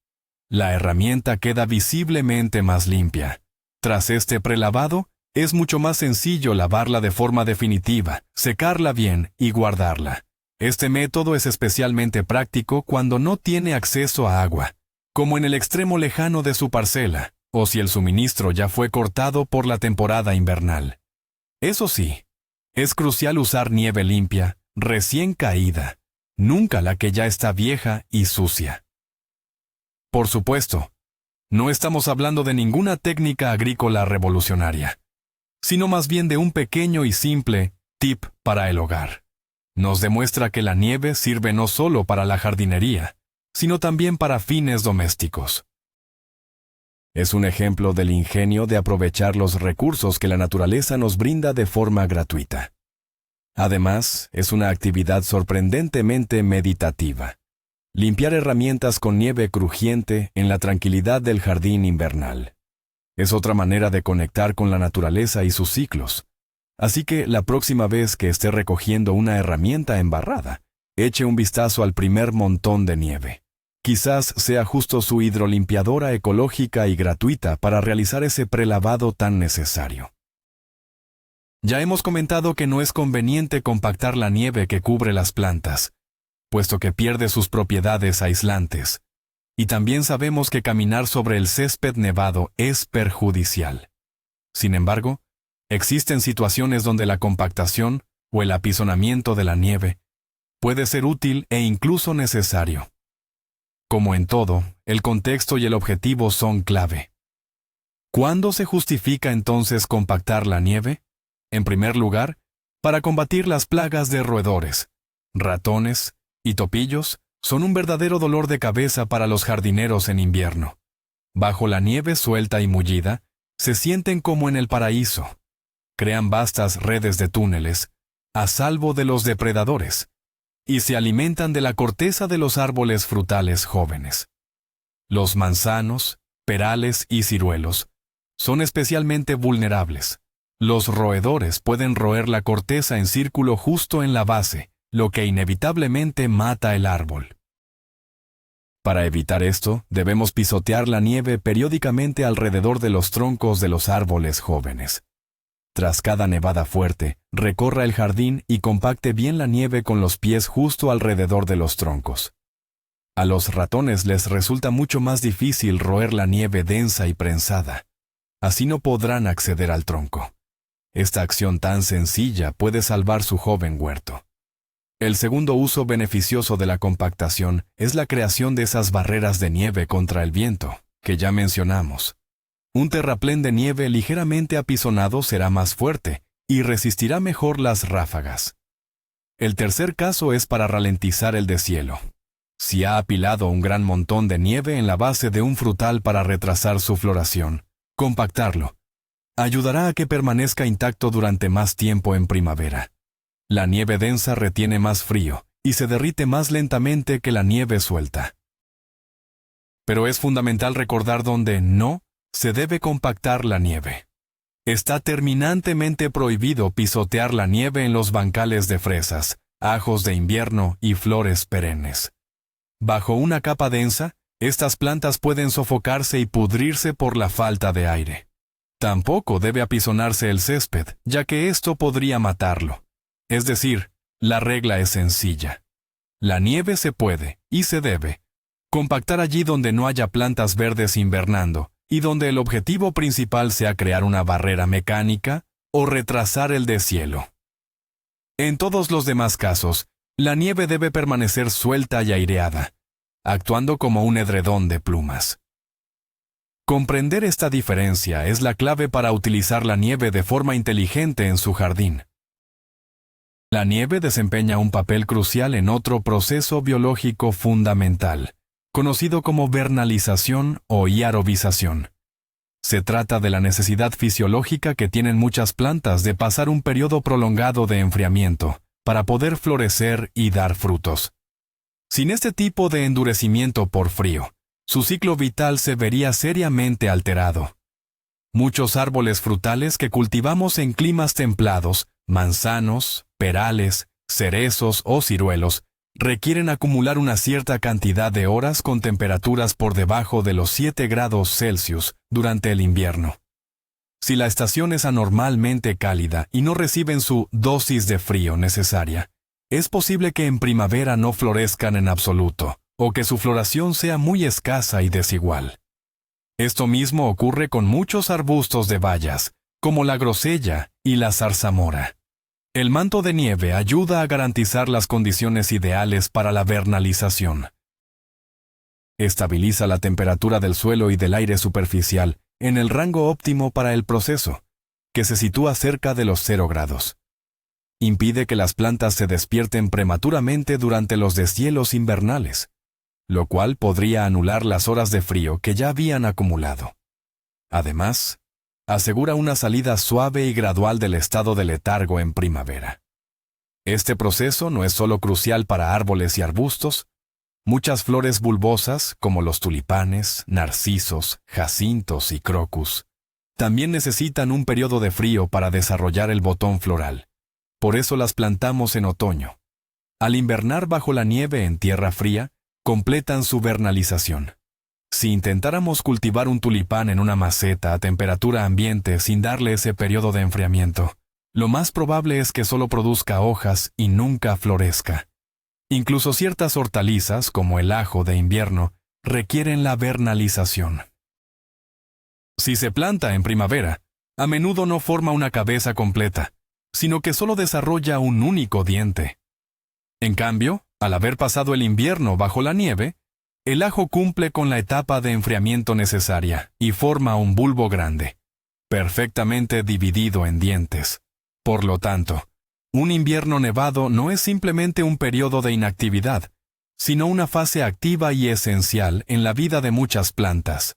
La herramienta queda visiblemente más limpia. Tras este prelavado, es mucho más sencillo lavarla de forma definitiva, secarla bien y guardarla. Este método es especialmente práctico cuando no tiene acceso a agua, como en el extremo lejano de su parcela, o si el suministro ya fue cortado por la temporada invernal. Eso sí, es crucial usar nieve limpia, recién caída, nunca la que ya está vieja y sucia. Por supuesto, no estamos hablando de ninguna técnica agrícola revolucionaria, sino más bien de un pequeño y simple tip para el hogar. Nos demuestra que la nieve sirve no solo para la jardinería, sino también para fines domésticos. Es un ejemplo del ingenio de aprovechar los recursos que la naturaleza nos brinda de forma gratuita. Además, es una actividad sorprendentemente meditativa. Limpiar herramientas con nieve crujiente en la tranquilidad del jardín invernal. Es otra manera de conectar con la naturaleza y sus ciclos. Así que la próxima vez que esté recogiendo una herramienta embarrada, eche un vistazo al primer montón de nieve. Quizás sea justo su hidrolimpiadora ecológica y gratuita para realizar ese prelavado tan necesario. Ya hemos comentado que no es conveniente compactar la nieve que cubre las plantas, puesto que pierde sus propiedades aislantes. Y también sabemos que caminar sobre el césped nevado es perjudicial. Sin embargo, existen situaciones donde la compactación o el apisonamiento de la nieve puede ser útil e incluso necesario. Como en todo, el contexto y el objetivo son clave. ¿Cuándo se justifica entonces compactar la nieve? En primer lugar, para combatir las plagas de roedores. Ratones y topillos son un verdadero dolor de cabeza para los jardineros en invierno. Bajo la nieve suelta y mullida, se sienten como en el paraíso. Crean vastas redes de túneles, a salvo de los depredadores, y se alimentan de la corteza de los árboles frutales jóvenes. Los manzanos, perales y ciruelos son especialmente vulnerables. Los roedores pueden roer la corteza en círculo justo en la base, lo que inevitablemente mata el árbol. Para evitar esto, debemos pisotear la nieve periódicamente alrededor de los troncos de los árboles jóvenes. Tras cada nevada fuerte, recorra el jardín y compacte bien la nieve con los pies justo alrededor de los troncos. A los ratones les resulta mucho más difícil roer la nieve densa y prensada. Así no podrán acceder al tronco. Esta acción tan sencilla puede salvar su joven huerto. El segundo uso beneficioso de la compactación es la creación de esas barreras de nieve contra el viento, que ya mencionamos. Un terraplén de nieve ligeramente apisonado será más fuerte y resistirá mejor las ráfagas. El tercer caso es para ralentizar el deshielo. Si ha apilado un gran montón de nieve en la base de un frutal para retrasar su floración, compactarlo, ayudará a que permanezca intacto durante más tiempo en primavera. La nieve densa retiene más frío y se derrite más lentamente que la nieve suelta. Pero es fundamental recordar dónde no se debe compactar la nieve. Está terminantemente prohibido pisotear la nieve en los bancales de fresas, ajos de invierno y flores perennes. Bajo una capa densa, estas plantas pueden sofocarse y pudrirse por la falta de aire. Tampoco debe apisonarse el césped, ya que esto podría matarlo. Es decir, la regla es sencilla. La nieve se puede, y se debe, compactar allí donde no haya plantas verdes invernando, y donde el objetivo principal sea crear una barrera mecánica o retrasar el deshielo. En todos los demás casos, la nieve debe permanecer suelta y aireada, actuando como un edredón de plumas. Comprender esta diferencia es la clave para utilizar la nieve de forma inteligente en su jardín. La nieve desempeña un papel crucial en otro proceso biológico fundamental, conocido como vernalización o hiarobización. Se trata de la necesidad fisiológica que tienen muchas plantas de pasar un periodo prolongado de enfriamiento para poder florecer y dar frutos. Sin este tipo de endurecimiento por frío, su ciclo vital se vería seriamente alterado. Muchos árboles frutales que cultivamos en climas templados, manzanos, perales, cerezos o ciruelos, requieren acumular una cierta cantidad de horas con temperaturas por debajo de los 7 grados Celsius durante el invierno. Si la estación es anormalmente cálida y no reciben su dosis de frío necesaria, es posible que en primavera no florezcan en absoluto, o que su floración sea muy escasa y desigual. Esto mismo ocurre con muchos arbustos de bayas, como la grosella y la zarzamora. El manto de nieve ayuda a garantizar las condiciones ideales para la vernalización. Estabiliza la temperatura del suelo y del aire superficial en el rango óptimo para el proceso, que se sitúa cerca de los 0 grados. Impide que las plantas se despierten prematuramente durante los deshielos invernales, lo cual podría anular las horas de frío que ya habían acumulado. Además, asegura una salida suave y gradual del estado de letargo en primavera. Este proceso no es solo crucial para árboles y arbustos. Muchas flores bulbosas, como los tulipanes, narcisos, jacintos y crocus, también necesitan un periodo de frío para desarrollar el botón floral. Por eso las plantamos en otoño. Al invernar bajo la nieve en tierra fría, completan su vernalización. Si intentáramos cultivar un tulipán en una maceta a temperatura ambiente sin darle ese periodo de enfriamiento, lo más probable es que solo produzca hojas y nunca florezca. Incluso ciertas hortalizas, como el ajo de invierno, requieren la vernalización. Si se planta en primavera, a menudo no forma una cabeza completa, sino que solo desarrolla un único diente. En cambio, al haber pasado el invierno bajo la nieve, el ajo cumple con la etapa de enfriamiento necesaria y forma un bulbo grande, perfectamente dividido en dientes. Por lo tanto, un invierno nevado no es simplemente un periodo de inactividad, sino una fase activa y esencial en la vida de muchas plantas.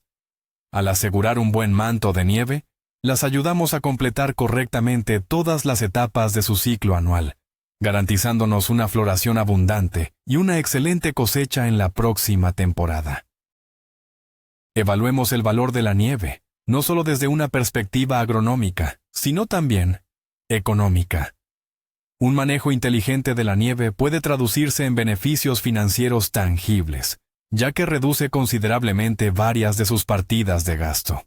Al asegurar un buen manto de nieve, las ayudamos a completar correctamente todas las etapas de su ciclo anual, garantizándonos una floración abundante y una excelente cosecha en la próxima temporada. Evaluemos el valor de la nieve, no solo desde una perspectiva agronómica, sino también económica. Un manejo inteligente de la nieve puede traducirse en beneficios financieros tangibles, ya que reduce considerablemente varias de sus partidas de gasto.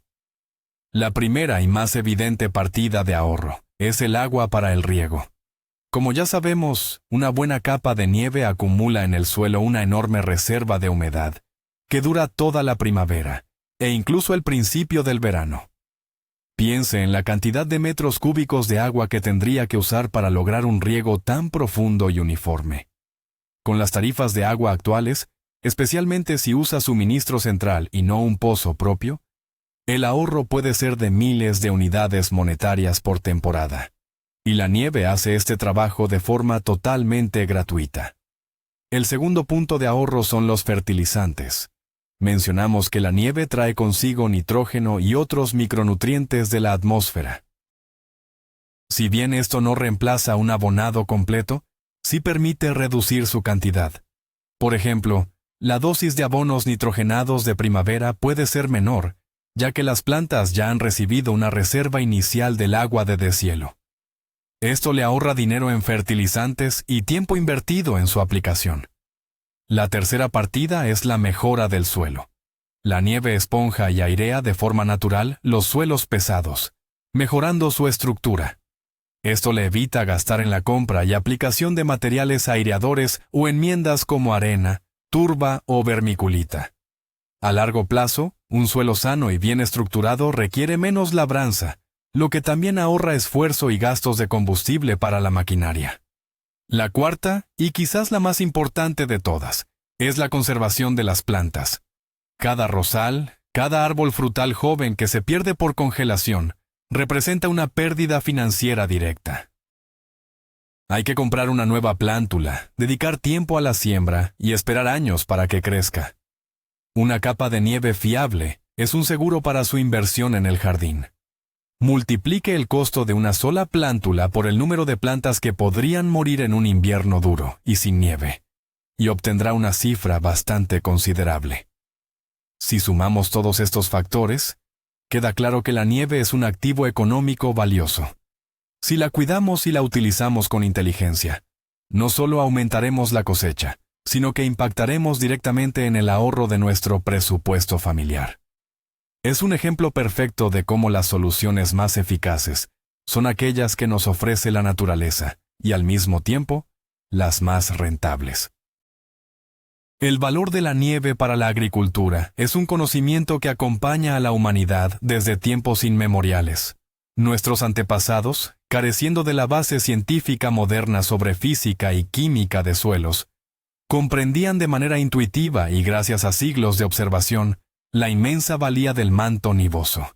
La primera y más evidente partida de ahorro es el agua para el riego. Como ya sabemos, una buena capa de nieve acumula en el suelo una enorme reserva de humedad, que dura toda la primavera, e incluso el principio del verano. Piense en la cantidad de metros cúbicos de agua que tendría que usar para lograr un riego tan profundo y uniforme. Con las tarifas de agua actuales, especialmente si usa suministro central y no un pozo propio, el ahorro puede ser de miles de unidades monetarias por temporada. Y la nieve hace este trabajo de forma totalmente gratuita. El segundo punto de ahorro son los fertilizantes. Mencionamos que la nieve trae consigo nitrógeno y otros micronutrientes de la atmósfera. Si bien esto no reemplaza un abonado completo, sí permite reducir su cantidad. Por ejemplo, la dosis de abonos nitrogenados de primavera puede ser menor, ya que las plantas ya han recibido una reserva inicial del agua de deshielo. Esto le ahorra dinero en fertilizantes y tiempo invertido en su aplicación. La tercera partida es la mejora del suelo. La nieve esponja y airea de forma natural los suelos pesados, mejorando su estructura. Esto le evita gastar en la compra y aplicación de materiales aireadores o enmiendas como arena, turba o vermiculita. A largo plazo, un suelo sano y bien estructurado requiere menos labranza, lo que también ahorra esfuerzo y gastos de combustible para la maquinaria. La cuarta, y quizás la más importante de todas, es la conservación de las plantas. Cada rosal, cada árbol frutal joven que se pierde por congelación, representa una pérdida financiera directa. Hay que comprar una nueva plántula, dedicar tiempo a la siembra y esperar años para que crezca. Una capa de nieve fiable es un seguro para su inversión en el jardín. Multiplique el costo de una sola plántula por el número de plantas que podrían morir en un invierno duro y sin nieve, y obtendrá una cifra bastante considerable. Si sumamos todos estos factores, queda claro que la nieve es un activo económico valioso. Si la cuidamos y la utilizamos con inteligencia, no solo aumentaremos la cosecha, sino que impactaremos directamente en el ahorro de nuestro presupuesto familiar. Es un ejemplo perfecto de cómo las soluciones más eficaces son aquellas que nos ofrece la naturaleza y al mismo tiempo, las más rentables. El valor de la nieve para la agricultura es un conocimiento que acompaña a la humanidad desde tiempos inmemoriales. Nuestros antepasados, careciendo de la base científica moderna sobre física y química de suelos, comprendían de manera intuitiva y gracias a siglos de observación la inmensa valía del manto nivoso.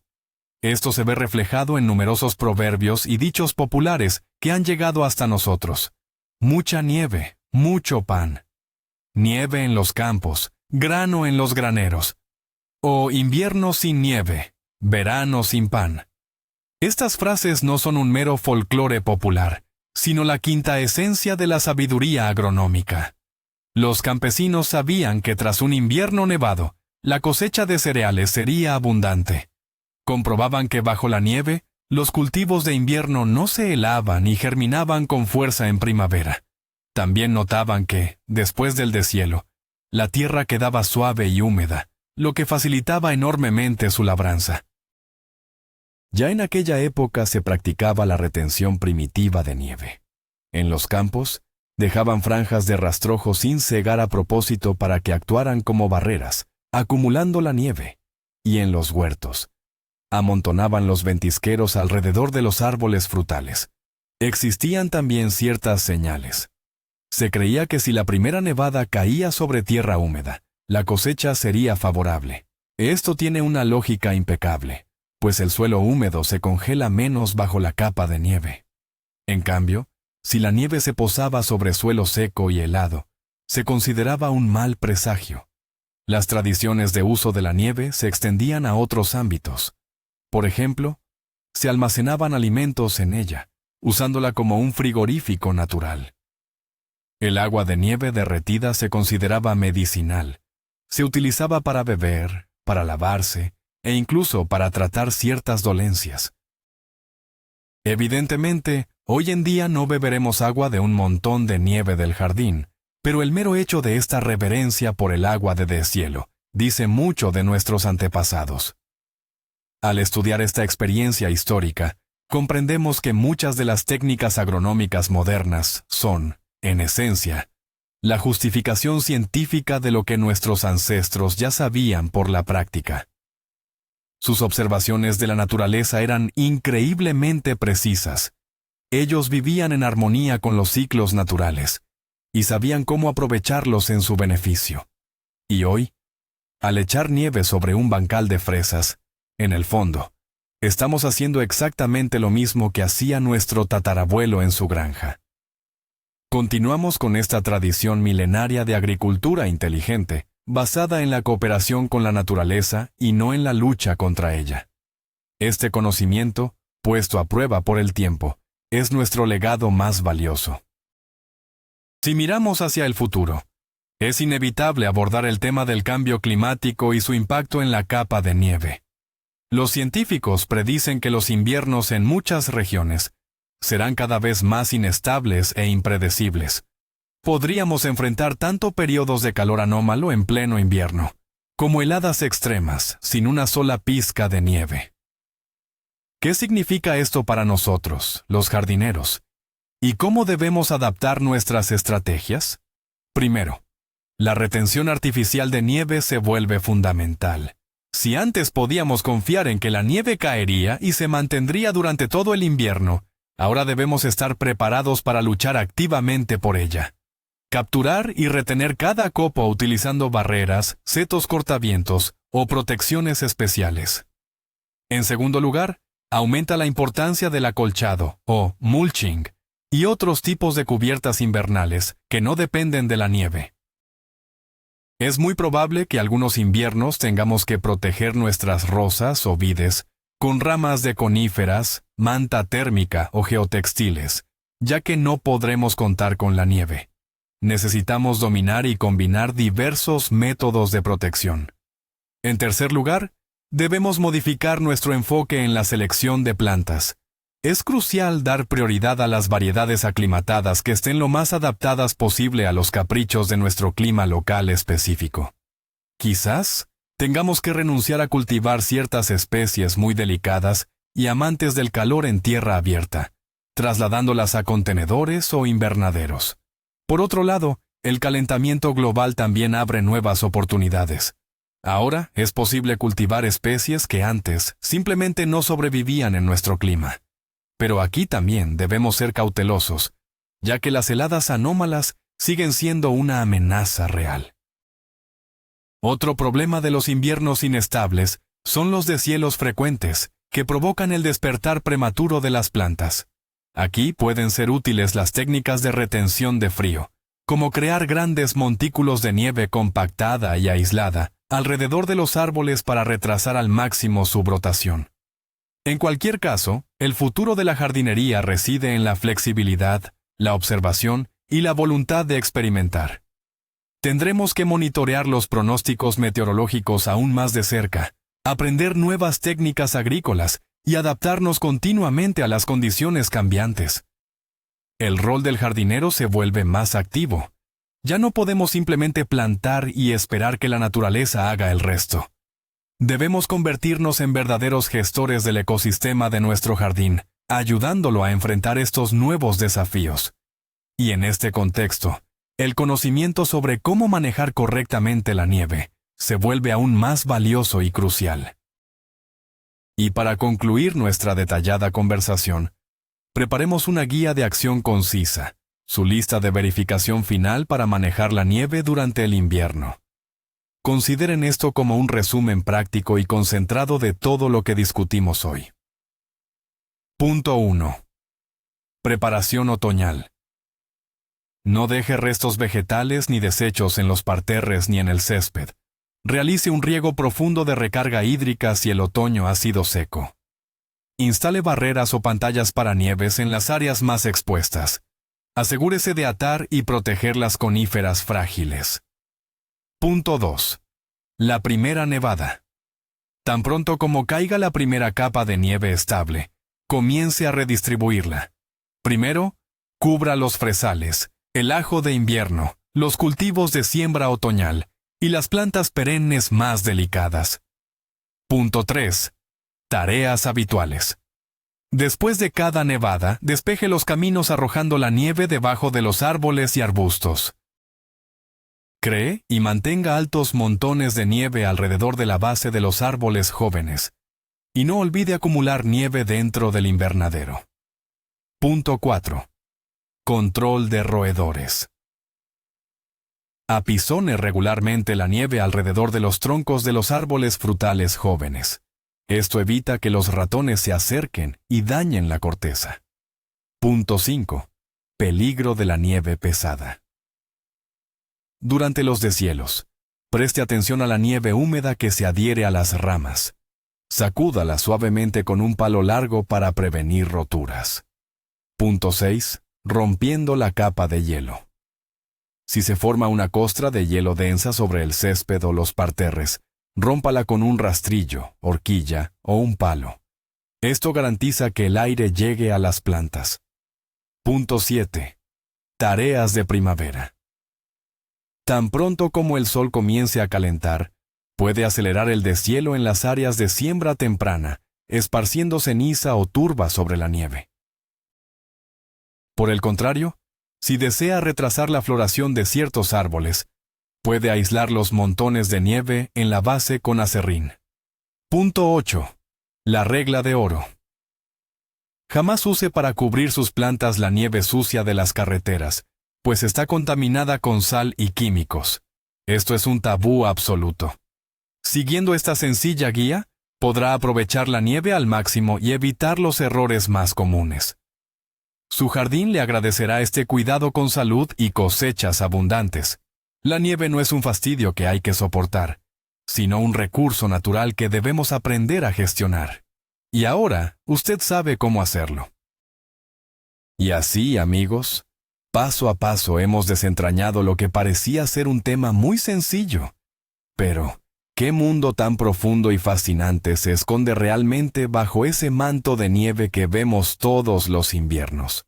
Esto se ve reflejado en numerosos proverbios y dichos populares que han llegado hasta nosotros. Mucha nieve, mucho pan. Nieve en los campos, grano en los graneros. O invierno sin nieve, verano sin pan. Estas frases no son un mero folclore popular, sino la quinta esencia de la sabiduría agronómica. Los campesinos sabían que tras un invierno nevado, la cosecha de cereales sería abundante. Comprobaban que bajo la nieve, los cultivos de invierno no se helaban y germinaban con fuerza en primavera. También notaban que, después del deshielo, la tierra quedaba suave y húmeda, lo que facilitaba enormemente su labranza. Ya en aquella época se practicaba la retención primitiva de nieve. En los campos, dejaban franjas de rastrojo sin cegar a propósito para que actuaran como barreras, acumulando la nieve, y en los huertos amontonaban los ventisqueros alrededor de los árboles frutales. Existían también ciertas señales. Se creía que si la primera nevada caía sobre tierra húmeda, la cosecha sería favorable. Esto tiene una lógica impecable, pues el suelo húmedo se congela menos bajo la capa de nieve. En cambio, si la nieve se posaba sobre suelo seco y helado, se consideraba un mal presagio. Las tradiciones de uso de la nieve se extendían a otros ámbitos. Por ejemplo, se almacenaban alimentos en ella, usándola como un frigorífico natural. El agua de nieve derretida se consideraba medicinal. Se utilizaba para beber, para lavarse e incluso para tratar ciertas dolencias. Evidentemente, hoy en día no beberemos agua de un montón de nieve del jardín, pero el mero hecho de esta reverencia por el agua de deshielo dice mucho de nuestros antepasados. Al estudiar esta experiencia histórica, comprendemos que muchas de las técnicas agronómicas modernas son, en esencia, la justificación científica de lo que nuestros ancestros ya sabían por la práctica. Sus observaciones de la naturaleza eran increíblemente precisas. Ellos vivían en armonía con los ciclos naturales y sabían cómo aprovecharlos en su beneficio. Y hoy, al echar nieve sobre un bancal de fresas, en el fondo, estamos haciendo exactamente lo mismo que hacía nuestro tatarabuelo en su granja. Continuamos con esta tradición milenaria de agricultura inteligente, basada en la cooperación con la naturaleza y no en la lucha contra ella. Este conocimiento, puesto a prueba por el tiempo, es nuestro legado más valioso. Si miramos hacia el futuro, es inevitable abordar el tema del cambio climático y su impacto en la capa de nieve. Los científicos predicen que los inviernos en muchas regiones serán cada vez más inestables e impredecibles. Podríamos enfrentar tanto periodos de calor anómalo en pleno invierno, como heladas extremas sin una sola pizca de nieve. ¿Qué significa esto para nosotros, los jardineros? ¿Y cómo debemos adaptar nuestras estrategias? Primero, la retención artificial de nieve se vuelve fundamental. Si antes podíamos confiar en que la nieve caería y se mantendría durante todo el invierno, ahora debemos estar preparados para luchar activamente por ella. Capturar y retener cada copo utilizando barreras, setos cortavientos o protecciones especiales. En segundo lugar, aumenta la importancia del acolchado o mulching y otros tipos de cubiertas invernales que no dependen de la nieve. Es muy probable que algunos inviernos tengamos que proteger nuestras rosas o vides con ramas de coníferas, manta térmica o geotextiles, ya que no podremos contar con la nieve. Necesitamos dominar y combinar diversos métodos de protección. En tercer lugar, debemos modificar nuestro enfoque en la selección de plantas. Es crucial dar prioridad a las variedades aclimatadas que estén lo más adaptadas posible a los caprichos de nuestro clima local específico. Quizás tengamos que renunciar a cultivar ciertas especies muy delicadas y amantes del calor en tierra abierta, trasladándolas a contenedores o invernaderos. Por otro lado, el calentamiento global también abre nuevas oportunidades. Ahora es posible cultivar especies que antes simplemente no sobrevivían en nuestro clima. Pero aquí también debemos ser cautelosos, ya que las heladas anómalas siguen siendo una amenaza real. Otro problema de los inviernos inestables son los deshielos frecuentes, que provocan el despertar prematuro de las plantas. Aquí pueden ser útiles las técnicas de retención de frío, como crear grandes montículos de nieve compactada y aislada alrededor de los árboles para retrasar al máximo su brotación. En cualquier caso, el futuro de la jardinería reside en la flexibilidad, la observación y la voluntad de experimentar. Tendremos que monitorear los pronósticos meteorológicos aún más de cerca, aprender nuevas técnicas agrícolas y adaptarnos continuamente a las condiciones cambiantes. El rol del jardinero se vuelve más activo. Ya no podemos simplemente plantar y esperar que la naturaleza haga el resto. Debemos convertirnos en verdaderos gestores del ecosistema de nuestro jardín, ayudándolo a enfrentar estos nuevos desafíos. Y en este contexto, el conocimiento sobre cómo manejar correctamente la nieve se vuelve aún más valioso y crucial. Y para concluir nuestra detallada conversación, preparemos una guía de acción concisa, su lista de verificación final para manejar la nieve durante el invierno. Consideren esto como un resumen práctico y concentrado de todo lo que discutimos hoy. Punto 1. Preparación otoñal. No deje restos vegetales ni desechos en los parterres ni en el césped. Realice un riego profundo de recarga hídrica si el otoño ha sido seco. Instale barreras o pantallas para nieves en las áreas más expuestas. Asegúrese de atar y proteger las coníferas frágiles. Punto 2. La primera nevada. Tan pronto como caiga la primera capa de nieve estable, comience a redistribuirla. Primero, cubra los fresales, el ajo de invierno, los cultivos de siembra otoñal y las plantas perennes más delicadas. Punto 3. Tareas habituales. Después de cada nevada, despeje los caminos arrojando la nieve debajo de los árboles y arbustos. Cree y mantenga altos montones de nieve alrededor de la base de los árboles jóvenes. Y no olvide acumular nieve dentro del invernadero. Punto 4. Control de roedores. Apizone regularmente la nieve alrededor de los troncos de los árboles frutales jóvenes. Esto evita que los ratones se acerquen y dañen la corteza. Punto 5. Peligro de la nieve pesada. Durante los deshielos, Preste atención a la nieve húmeda que se adhiere a las ramas. Sacúdala suavemente con un palo largo para prevenir roturas. Punto 6. Rompiendo la capa de hielo. Si se forma una costra de hielo densa sobre el césped o los parterres, rómpala con un rastrillo, horquilla o un palo. Esto garantiza que el aire llegue a las plantas. Punto 7. Tareas de primavera. Tan pronto como el sol comience a calentar, puede acelerar el deshielo en las áreas de siembra temprana, esparciendo ceniza o turba sobre la nieve. Por el contrario, si desea retrasar la floración de ciertos árboles, puede aislar los montones de nieve en la base con aserrín. Punto 8. La regla de oro. Jamás use para cubrir sus plantas la nieve sucia de las carreteras, pues está contaminada con sal y químicos. Esto es un tabú absoluto. Siguiendo esta sencilla guía, podrá aprovechar la nieve al máximo y evitar los errores más comunes. Su jardín le agradecerá este cuidado con salud y cosechas abundantes. La nieve no es un fastidio que hay que soportar, sino un recurso natural que debemos aprender a gestionar. Y ahora, usted sabe cómo hacerlo. Y así, amigos, paso a paso hemos desentrañado lo que parecía ser un tema muy sencillo. Pero, ¿qué mundo tan profundo y fascinante se esconde realmente bajo ese manto de nieve que vemos todos los inviernos?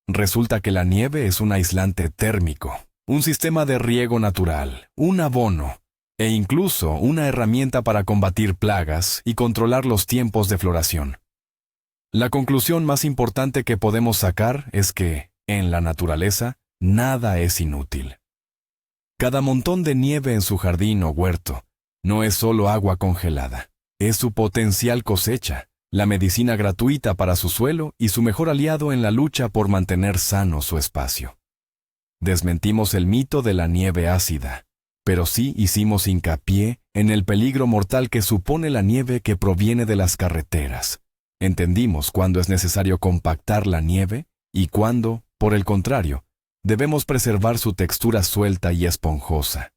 Resulta que la nieve es un aislante térmico, un sistema de riego natural, un abono, e incluso una herramienta para combatir plagas y controlar los tiempos de floración. La conclusión más importante que podemos sacar es que, en la naturaleza, nada es inútil. Cada montón de nieve en su jardín o huerto no es solo agua congelada, es su potencial cosecha, la medicina gratuita para su suelo y su mejor aliado en la lucha por mantener sano su espacio. Desmentimos el mito de la nieve ácida, pero sí hicimos hincapié en el peligro mortal que supone la nieve que proviene de las carreteras. Entendimos cuándo es necesario compactar la nieve y cuándo, por el contrario, debemos preservar su textura suelta y esponjosa.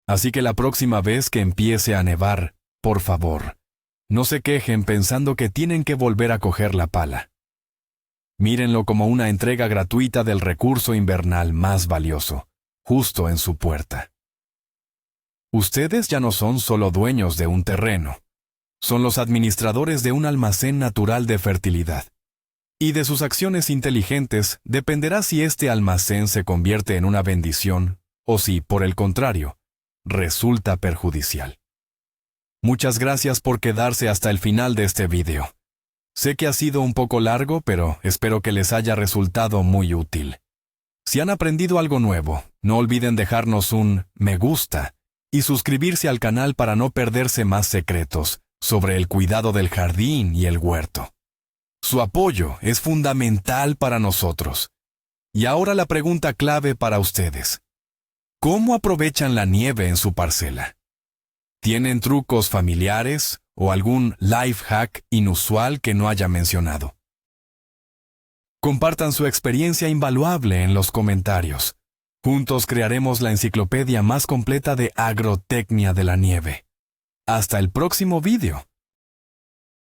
Así que la próxima vez que empiece a nevar, por favor, no se quejen pensando que tienen que volver a coger la pala. Mírenlo como una entrega gratuita del recurso invernal más valioso, justo en su puerta. Ustedes ya no son solo dueños de un terreno, son los administradores de un almacén natural de fertilidad. Y de sus acciones inteligentes dependerá si este almacén se convierte en una bendición o si, por el contrario, resulta perjudicial. Muchas gracias por quedarse hasta el final de este video. Sé que ha sido un poco largo, pero espero que les haya resultado muy útil. Si han aprendido algo nuevo, no olviden dejarnos un me gusta y suscribirse al canal para no perderse más secretos sobre el cuidado del jardín y el huerto. Su apoyo es fundamental para nosotros. Y ahora la pregunta clave para ustedes. ¿Cómo aprovechan la nieve en su parcela? ¿Tienen trucos familiares o algún life hack inusual que no haya mencionado? Compartan su experiencia invaluable en los comentarios. Juntos crearemos la enciclopedia más completa de agrotecnia de la nieve. Hasta el próximo video.